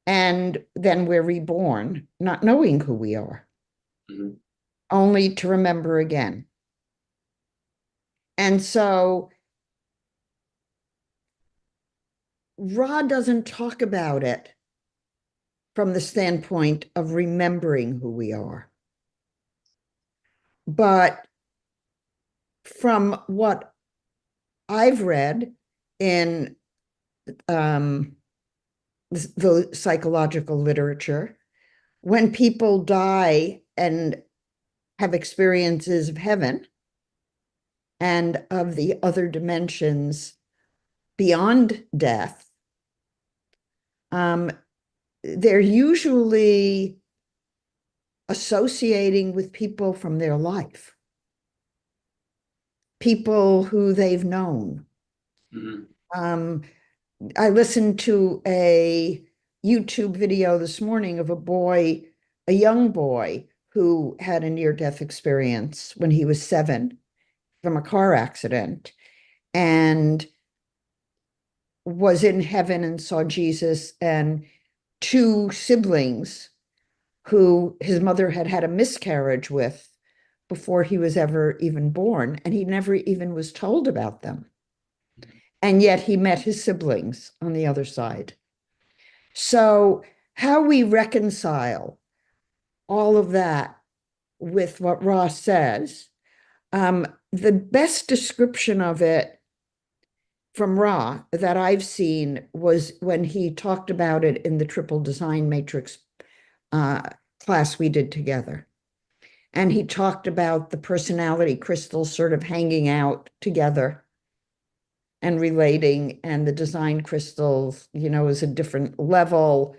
And then we're reborn, not knowing who we are, hmm. only to remember again. And so Ra doesn't talk about it from the standpoint of remembering who we are. But from what I've read in the psychological literature, when people die and have experiences of heaven and of the other dimensions beyond death, they're usually associating with people from their life, people who they've known. Mm-hmm. I listened to a YouTube video this morning of a young boy who had a near-death experience when he was 7 from a car accident and was in heaven and saw Jesus and 2 siblings who his mother had had a miscarriage with before he was ever even born, and he never even was told about them. And yet he met his siblings on the other side. So, how we reconcile all of that with what Ross says, the best description of it from Ra that I've seen was when he talked about it in the Triple Design Matrix class we did together. And he talked about the personality crystals sort of hanging out together and relating, and the design crystals, is a different level,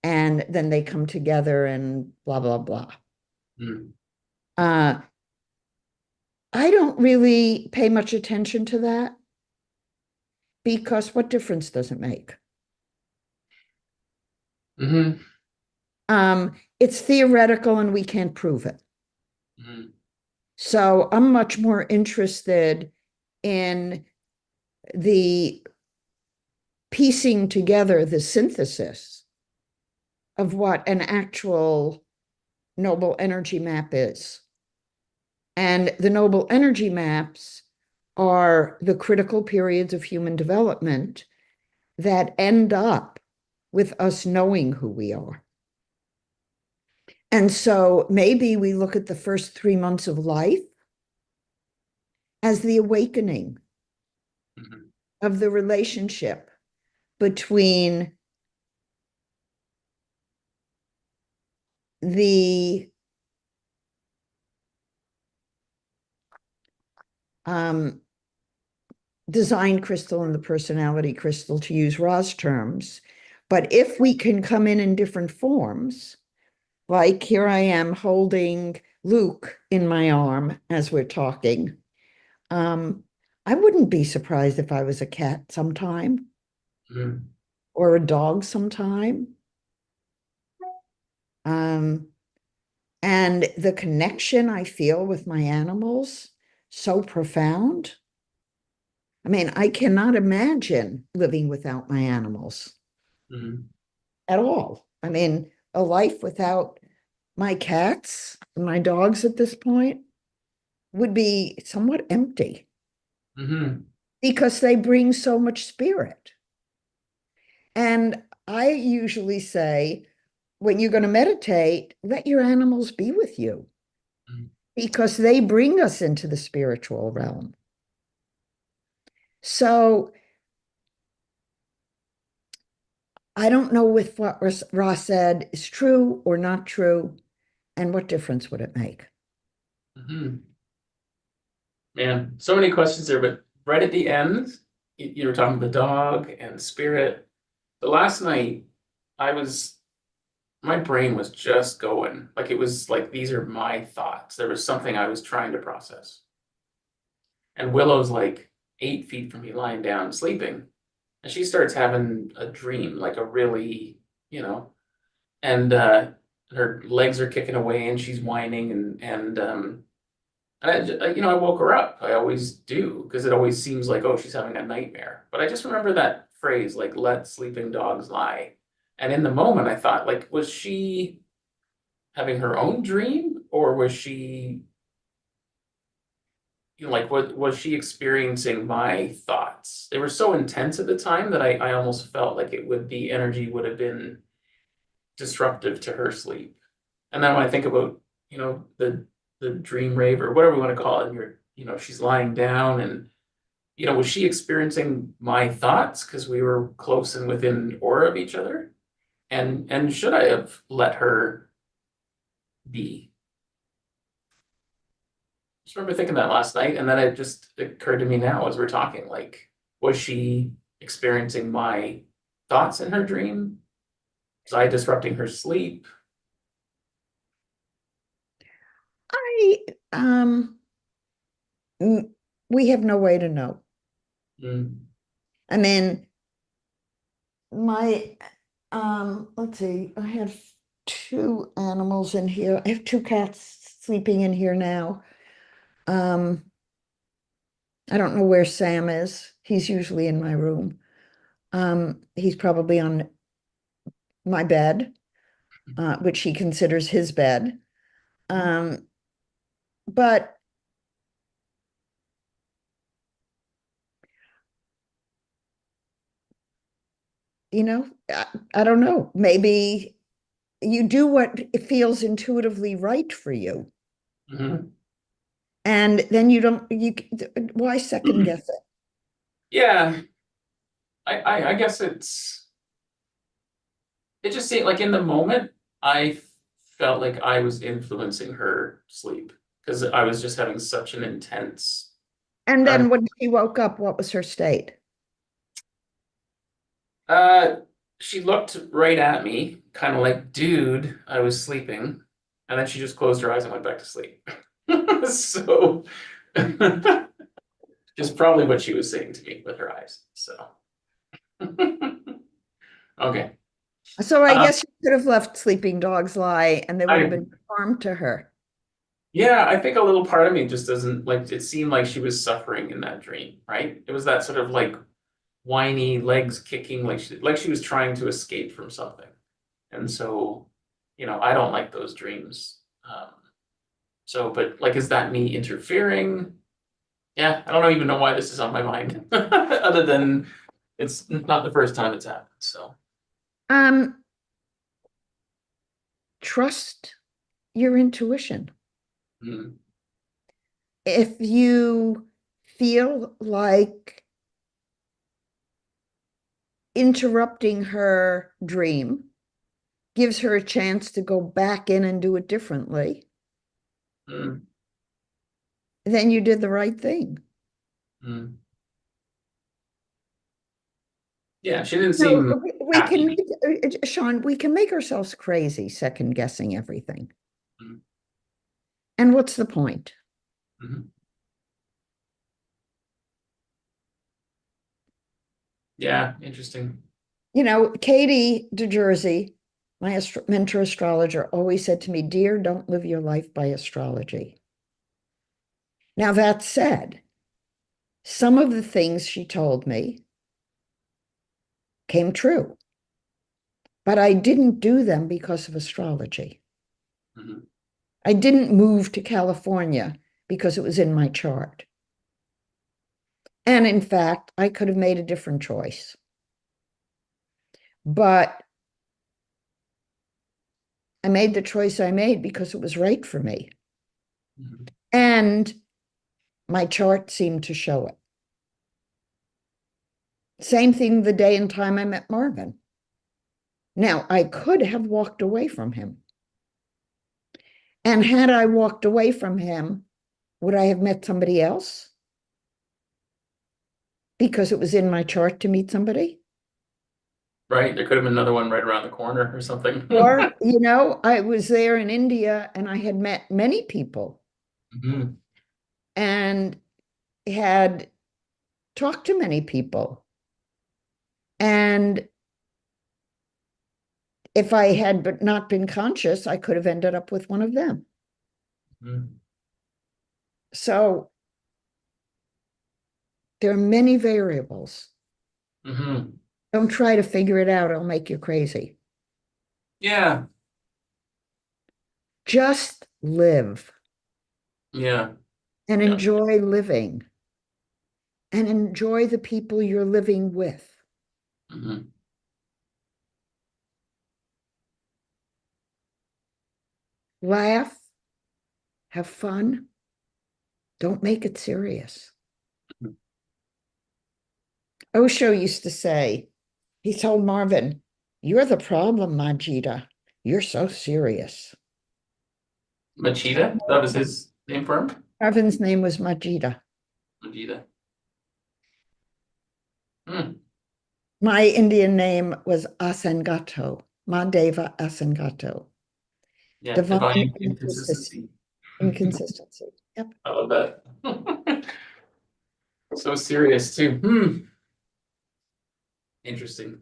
and then they come together and blah, blah, blah. Mm-hmm. I don't really pay much attention to that because what difference does it make? Mm-hmm. It's theoretical and we can't prove it. Mm-hmm. So I'm much more interested in the piecing together the synthesis of what an actual noble energy map is. And the noble energy maps are the critical periods of human development that end up with us knowing who we are. And so maybe we look at the first 3 months of life as the awakening Mm-hmm. of the relationship between the design crystal and the personality crystal, to use Ra's terms. But if we can come in different forms, like here I am holding Luke in my arm as we're talking, I wouldn't be surprised if I was a cat sometime Mm-hmm. or a dog sometime. Um, and the connection I feel with my animals, so profound. I mean, I cannot imagine living without my animals Mm-hmm. at all. I mean, a life without my cats and my dogs at this point would be somewhat empty Mm-hmm. because they bring so much spirit. And I usually say, when you're going to meditate, let your animals be with you because they bring us into the spiritual realm. So I don't know if what Ross said is true or not true, and what difference would it make? Mm-hmm. Man, so many questions there, but right at the end, you were talking the dog and spirit. The last night, I was, my brain was just going. Like it was like, these are my thoughts. There was something I was trying to process. And Willow's like 8 feet from me lying down sleeping. And she starts having a dream, like a really, you know, and her legs are kicking away and she's whining and I woke her up. I always do because it always seems like, oh, she's having a nightmare. But I just remember that phrase, like, let sleeping dogs lie. And in the moment, I thought, like, was she having her own dream or was she like, what was she experiencing my thoughts? They were so intense at the time that I almost felt like the energy would have been disruptive to her sleep. And then when I think about, the dream rave or whatever we want to call it, and she's lying down and, was she experiencing my thoughts because we were close and within aura of each other? And should I have let her be? Just remember thinking that last night, and then it just occurred to me now as we're talking, like, was she experiencing my thoughts in her dream? Was I disrupting her sleep? I mm, we have no way to know. Mm, I mean, my let's see, I have two animals in here. I have two cats sleeping in here now. Um, I don't know where Sam is. He's usually in my room. He's probably on my bed, which he considers his bed. Um, but I don't know. Maybe you do what feels intuitively right for you. mhm. And then why second guess it? Yeah, I guess it just seemed like in the moment, I felt like I was influencing her sleep because I was just having such an intense. And Um, then when she woke up, what was her state? uh, she looked right at me, kind of like, dude, I was sleeping, and then she just closed her eyes and went back to sleep. So, just probably what she was saying to me with her eyes. So, okay. So I Um, guess you could have left sleeping dogs lie and they would have I been harm to her. Yeah, I think a little part of me just doesn't like it seemed like she was suffering in that dream, right? It was that sort of like whiny legs kicking, like she was trying to escape from something. And so, I don't like those dreams. But like, is that me interfering? Yeah, I don't even know why this is on my mind, other than it's not the first time it's happened. So, Um, Trust your intuition. mm, If you feel like interrupting her dream gives her a chance to go back in and do it differently, mm, then you did the right thing. mm. Yeah, she didn't No, seem we can, happy. Sean, we can make ourselves crazy second guessing everything. Mm, And what's the point? mhm. Yeah, interesting. Katie DeJersey, my mentor astrologer, always said to me, "Dear, don't live your life by astrology." Now, that said, some of the things she told me came true, but I didn't do them because of astrology. Mhm. I didn't move to California because it was in my chart. And in fact, I could have made a different choice. But I made the choice I made because it was right for me. Mhm. And my chart seemed to show it. Same thing the day and time I met Marvin. Now, I could have walked away from him. And had I walked away from him, would I have met somebody else? Because it was in my chart to meet somebody? Right? There could have been another one right around the corner or something. Or, I was there in India and I had met many people Mhm. and had talked to many people. And if I had but not been conscious, I could have ended up with one of them. Mhm. So there are many variables. Mhm. Don't try to figure it out, it'll make you crazy. Yeah. Just live. Yeah. and Yeah. enjoy living and enjoy the people you're living with. Mhm. Laugh, have fun, don't make it serious. Osho used to say, he told Marvin, "You're the problem, Majida. You're so serious." Machida, that was his name for him? Marvin's name was Majida. Machida. Hmm. My Indian name was Asangato, Madeva Asangato. Yeah, Divine divine inconsistency. inconsistency. Yep. I love that. So serious too. Hmm. Interesting.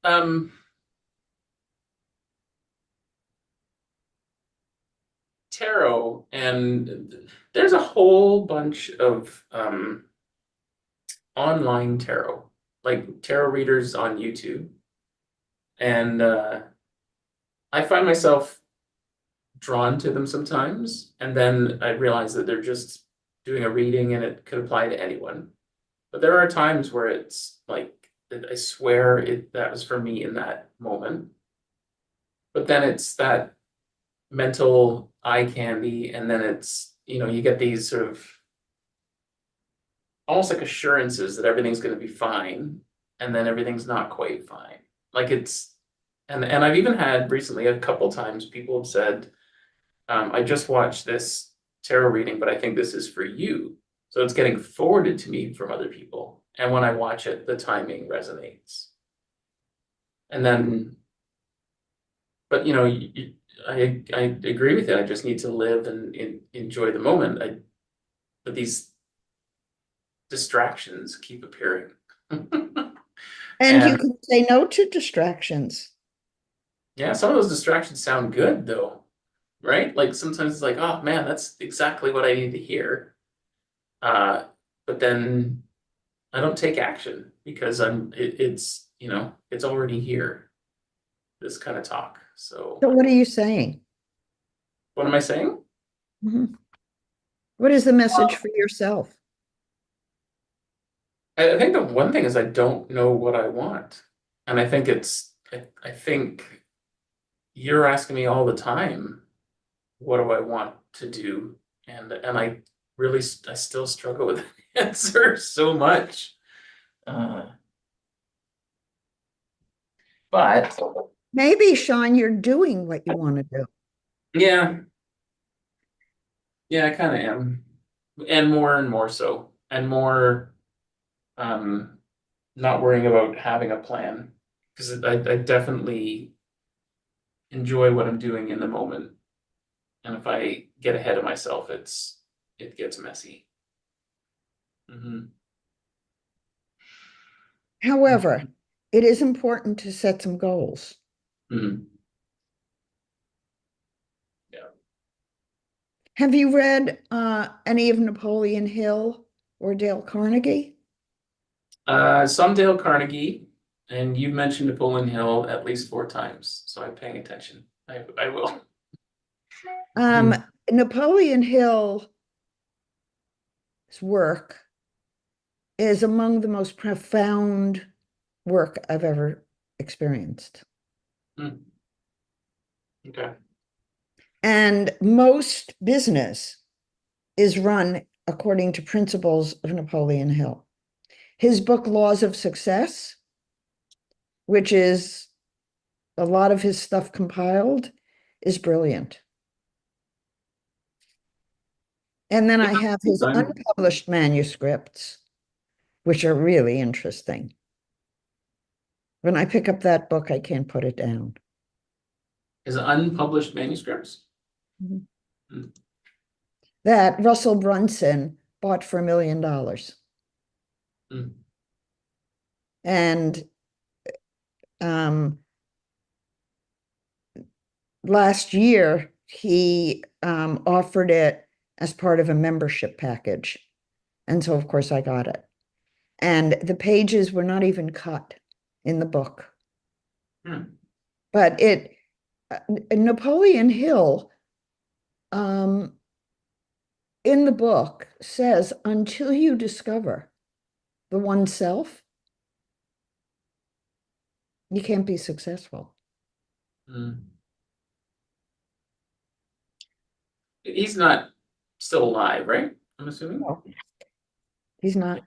Um, tarot, and there's a whole bunch of online tarot, like tarot readers on YouTube. And I find myself drawn to them sometimes, and then I realize that they're just doing a reading and it could apply to anyone. But there are times where it's like I swear that was for me in that moment. But then it's that mental eye candy, and then it's, you get these sort of almost like assurances that everything's going to be fine, and then everything's not quite fine. Like it's, and I've even had recently a couple times people have said, I just watched this tarot reading, but I think this is for you. So it's getting forwarded to me from other people. And when I watch it, the timing resonates. And then, but I agree with it. I just need to live and enjoy the moment. But these distractions keep appearing. And you And can say no to distractions. yeah, some of those distractions sound good though, right? Like sometimes it's like, oh man, that's exactly what I need to hear. Uh, but then I don't take action because it's already here, this kind of talk. So So what are you saying? what am I saying? Mhm. What is the message for yourself? I think the one thing is I don't know what I want. And I think you're asking me all the time, what do I want to do? And I still struggle with the answer so much. Uh, but Maybe, Sean, you're doing what you want to do. yeah, yeah, I kind of am. And more so. And more um not worrying about having a plan. Because I definitely enjoy what I'm doing in the moment. And if I get ahead of myself, it gets messy. Hmm. However, it is important to set some goals. Hmm. Yeah. Have you read any of Napoleon Hill or Dale Carnegie? Some Dale Carnegie, and you mentioned Napoleon Hill at least 4 times, so I'm paying attention. I will. Um, Mhm. Napoleon Hill's work is among the most profound work I've ever experienced. Hmm. Okay. And most business is run according to principles of Napoleon Hill. His book, Laws of Success, which is a lot of his stuff compiled, is brilliant. And then I have his I'm unpublished manuscripts, which are really interesting. When I pick up that book, I can't put it down. Is unpublished manuscripts? Mhm. Hmm. That Russell Brunson bought for $1 million. Hmm. And um, last year, he offered it as part of a membership package. And so, of course, I got it. And the pages were not even cut in the book. Hmm. But Napoleon Hill um, in the book says, until you discover the one self, you can't be successful. Mm. He's not still alive, right? I'm assuming. No, he's not.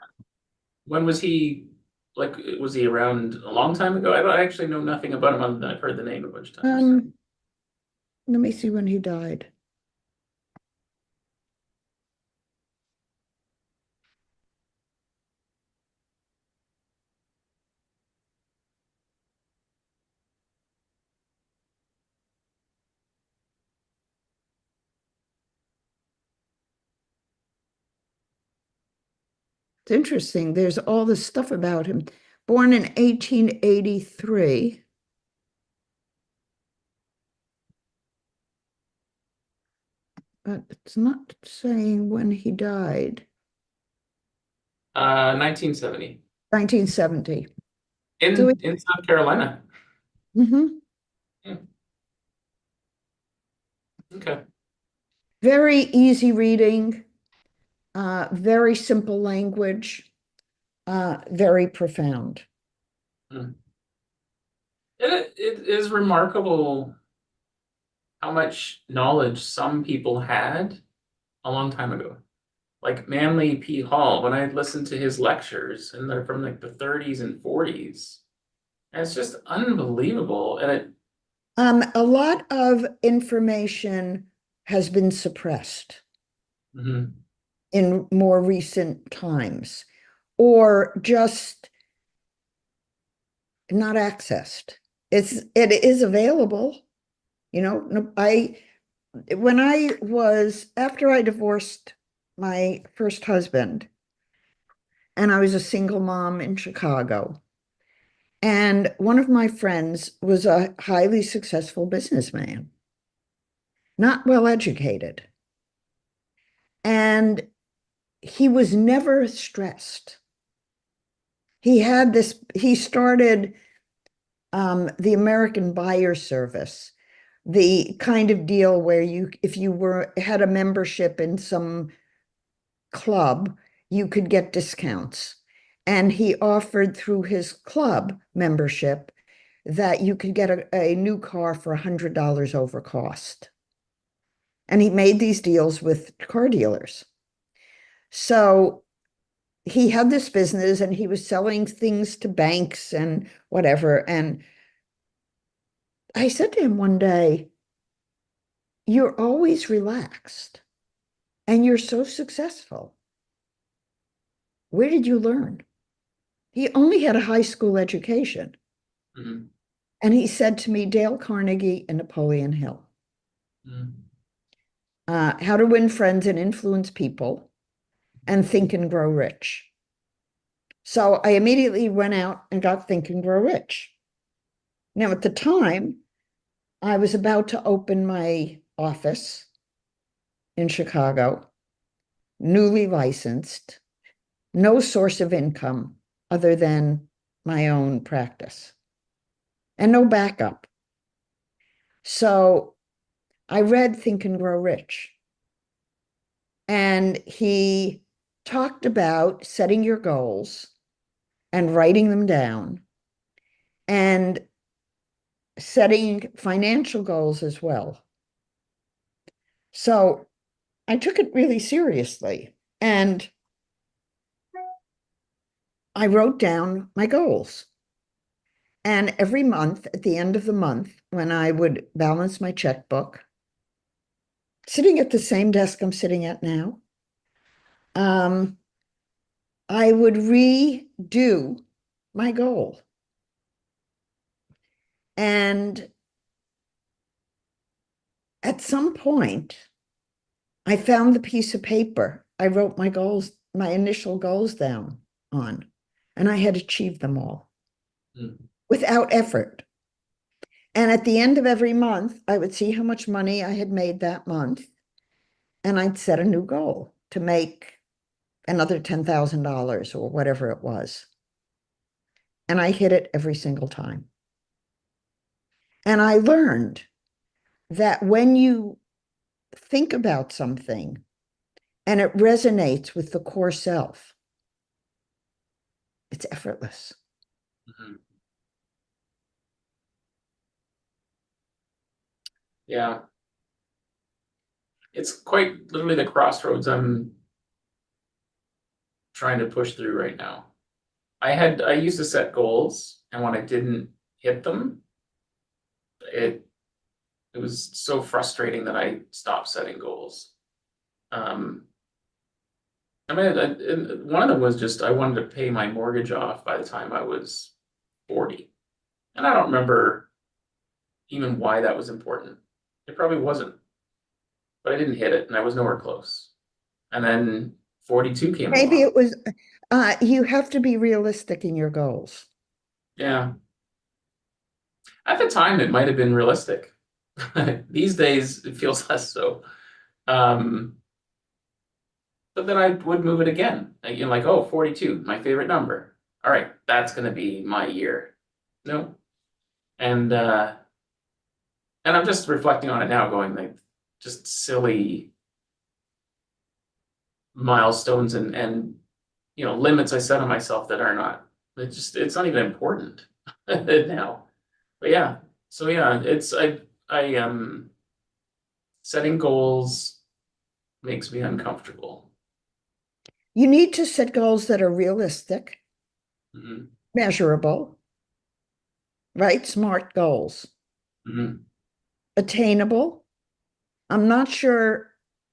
When was he, like, was he around a long time ago? I don't actually know nothing about him other than I've heard the name a bunch of times. Let me see when he died. It's interesting. There's all this stuff about him. Born in 1883. But it's not saying when he died. 1970 1970. So, in South Carolina. mhm. Hmm. Okay. Very easy reading, very simple language, very profound. Hmm. It is remarkable how much knowledge some people had a long time ago. Like Manly P. Hall, when I listened to his lectures, and they're from like the 30s and 40s, and it's just unbelievable. And it, A lot of information has been suppressed mhm, in more recent times, or just not accessed. It is available. I when I was after I divorced my first husband, and I was a single mom in Chicago. And one of my friends was a highly successful businessman, not well educated. And he was never stressed. He started the American Buyer Service, the kind of deal where if you had a membership in some club, you could get discounts. And he offered through his club membership that you could get a new car for $100 over cost. And he made these deals with car dealers. So he had this business and he was selling things to banks and whatever. And I said to him one day, you're always relaxed and you're so successful. Where did you learn? He only had a high school education. mhm, And he said to me, Dale Carnegie and Napoleon Hill, mhm, How to Win Friends and Influence People and Think and Grow Rich. So I immediately went out and got Think and Grow Rich. Now, at the time, I was about to open my office in Chicago, newly licensed, no source of income other than my own practice, and no backup. So I read Think and Grow Rich, and he talked about setting your goals and writing them down and setting financial goals as well. So I took it really seriously and I wrote down my goals. And every month, at the end of the month, when I would balance my checkbook, sitting at the same desk I'm sitting at now, um, I would redo my goal. And at some point, I found the piece of paper I wrote my goals, my initial goals down on, and I had achieved them all mhm, without effort. And at the end of every month, I would see how much money I had made that month, and I'd set a new goal to make another $10,000 or whatever it was. And I hit it every single time. And I learned that when you think about something and it resonates with the core self, it's effortless. Mhm. Yeah. It's quite literally the crossroads I'm trying to push through right now. I used to set goals, and when I didn't hit them, it it was so frustrating that I stopped setting goals. Um, I mean, one of them was just I wanted to pay my mortgage off by the time I was 40. And I don't remember even why that was important. It probably wasn't, but I didn't hit it and I was nowhere close. And then 42 came Maybe along. it was, you have to be realistic in your goals. Yeah. At the time, it might have been realistic. These days, it feels less so. Um, but then I would move it again. Like, oh, 42, my favorite number. All right, that's going to be my year. No. And and I'm just reflecting on it now, going like just silly milestones and limits I set on myself that are not. It's not even important now. But yeah, so yeah, I setting goals makes me uncomfortable. You need to set goals that are realistic, Hmm. measurable, right? Smart goals, Hmm. attainable. I'm not sure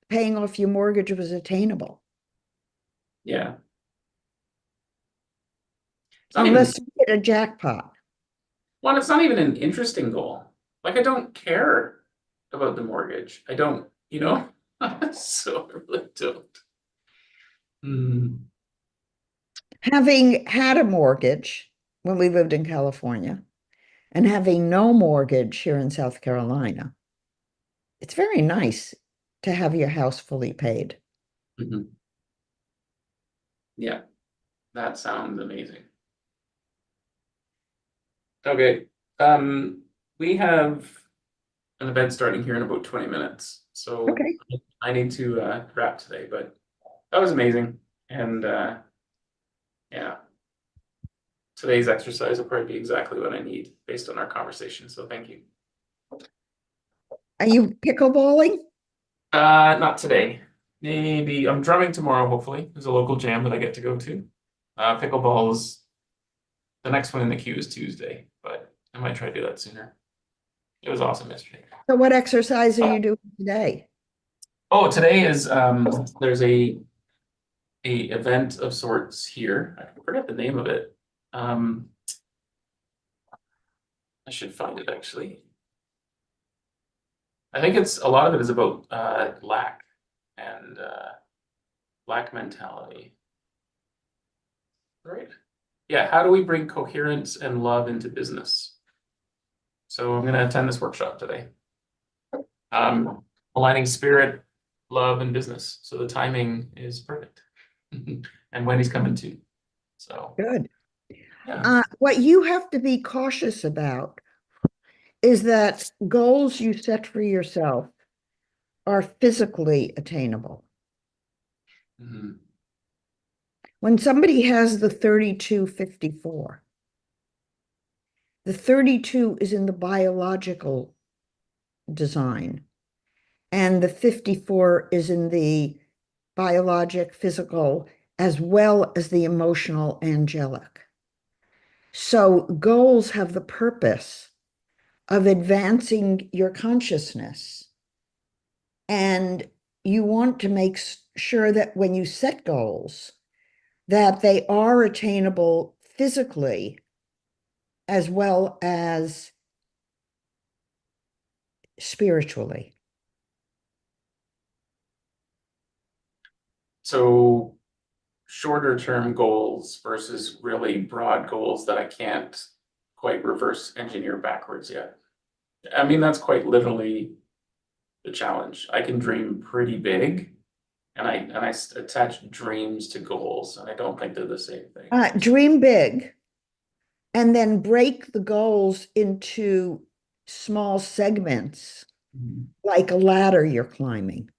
paying off your mortgage was attainable Yeah, it's not even unless you hit a jackpot. well, it's not even an interesting goal. Like I don't care about the mortgage. I don't, so I really don't. Mm. Having had a mortgage when we lived in California and having no mortgage here in South Carolina, it's very nice to have your house fully paid. Mhm. Yeah, that sounds amazing. Okay. Um, we have an event starting here in about 20 minutes. So Okay. I need to wrap today, but that was amazing. And yeah, today's exercise will probably be exactly what I need based on our conversation. So thank you. Are you pickleballing? Not today. Maybe I'm drumming tomorrow, hopefully. There's a local jam that I get to go to. Pickleball's the next one in the queue is Tuesday, but I might try to do that sooner. It was awesome yesterday. So what exercise are you doing today? Oh, today is there's a event of sorts here. I forget the name of it. Um, I should find it actually. I think it's a lot of it is about lack and lack mentality. Right. Yeah, how do we bring coherence and love into business? So I'm going to attend this workshop today. Aligning spirit, love, and business. So the timing is perfect. And Wendy's coming too. So Good. yeah. What you have to be cautious about is that goals you set for yourself are physically attainable. Mhm. When somebody has the 3254, the 32 is in the biological design, and the 54 is in the biologic, physical, as well as the emotional, angelic. So goals have the purpose of advancing your consciousness. And you want to make sure that when you set goals, that they are attainable physically as well as spiritually. So shorter term goals versus really broad goals that I can't quite reverse engineer backwards yet. I mean, that's quite literally the challenge. I can dream pretty big and I attach dreams to goals, and I don't think they're the same thing. Dream big and then break the goals into small segments Mhm. like a ladder you're climbing.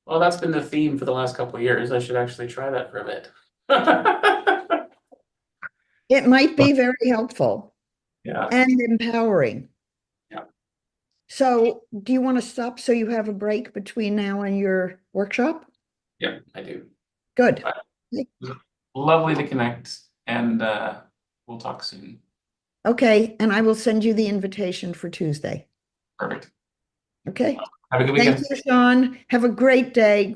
Well, that's been the theme for the last couple of years. I should actually try that for a bit. It might be very helpful Yeah, and empowering. yeah, So, do you want to stop so you have a break between now and your workshop? yeah, I do. Good. But it was lovely to connect, and we'll talk soon. Okay, and I will send you the invitation for Tuesday. Perfect. Okay. Have a good Thank weekend. you, Sean. Have a great day.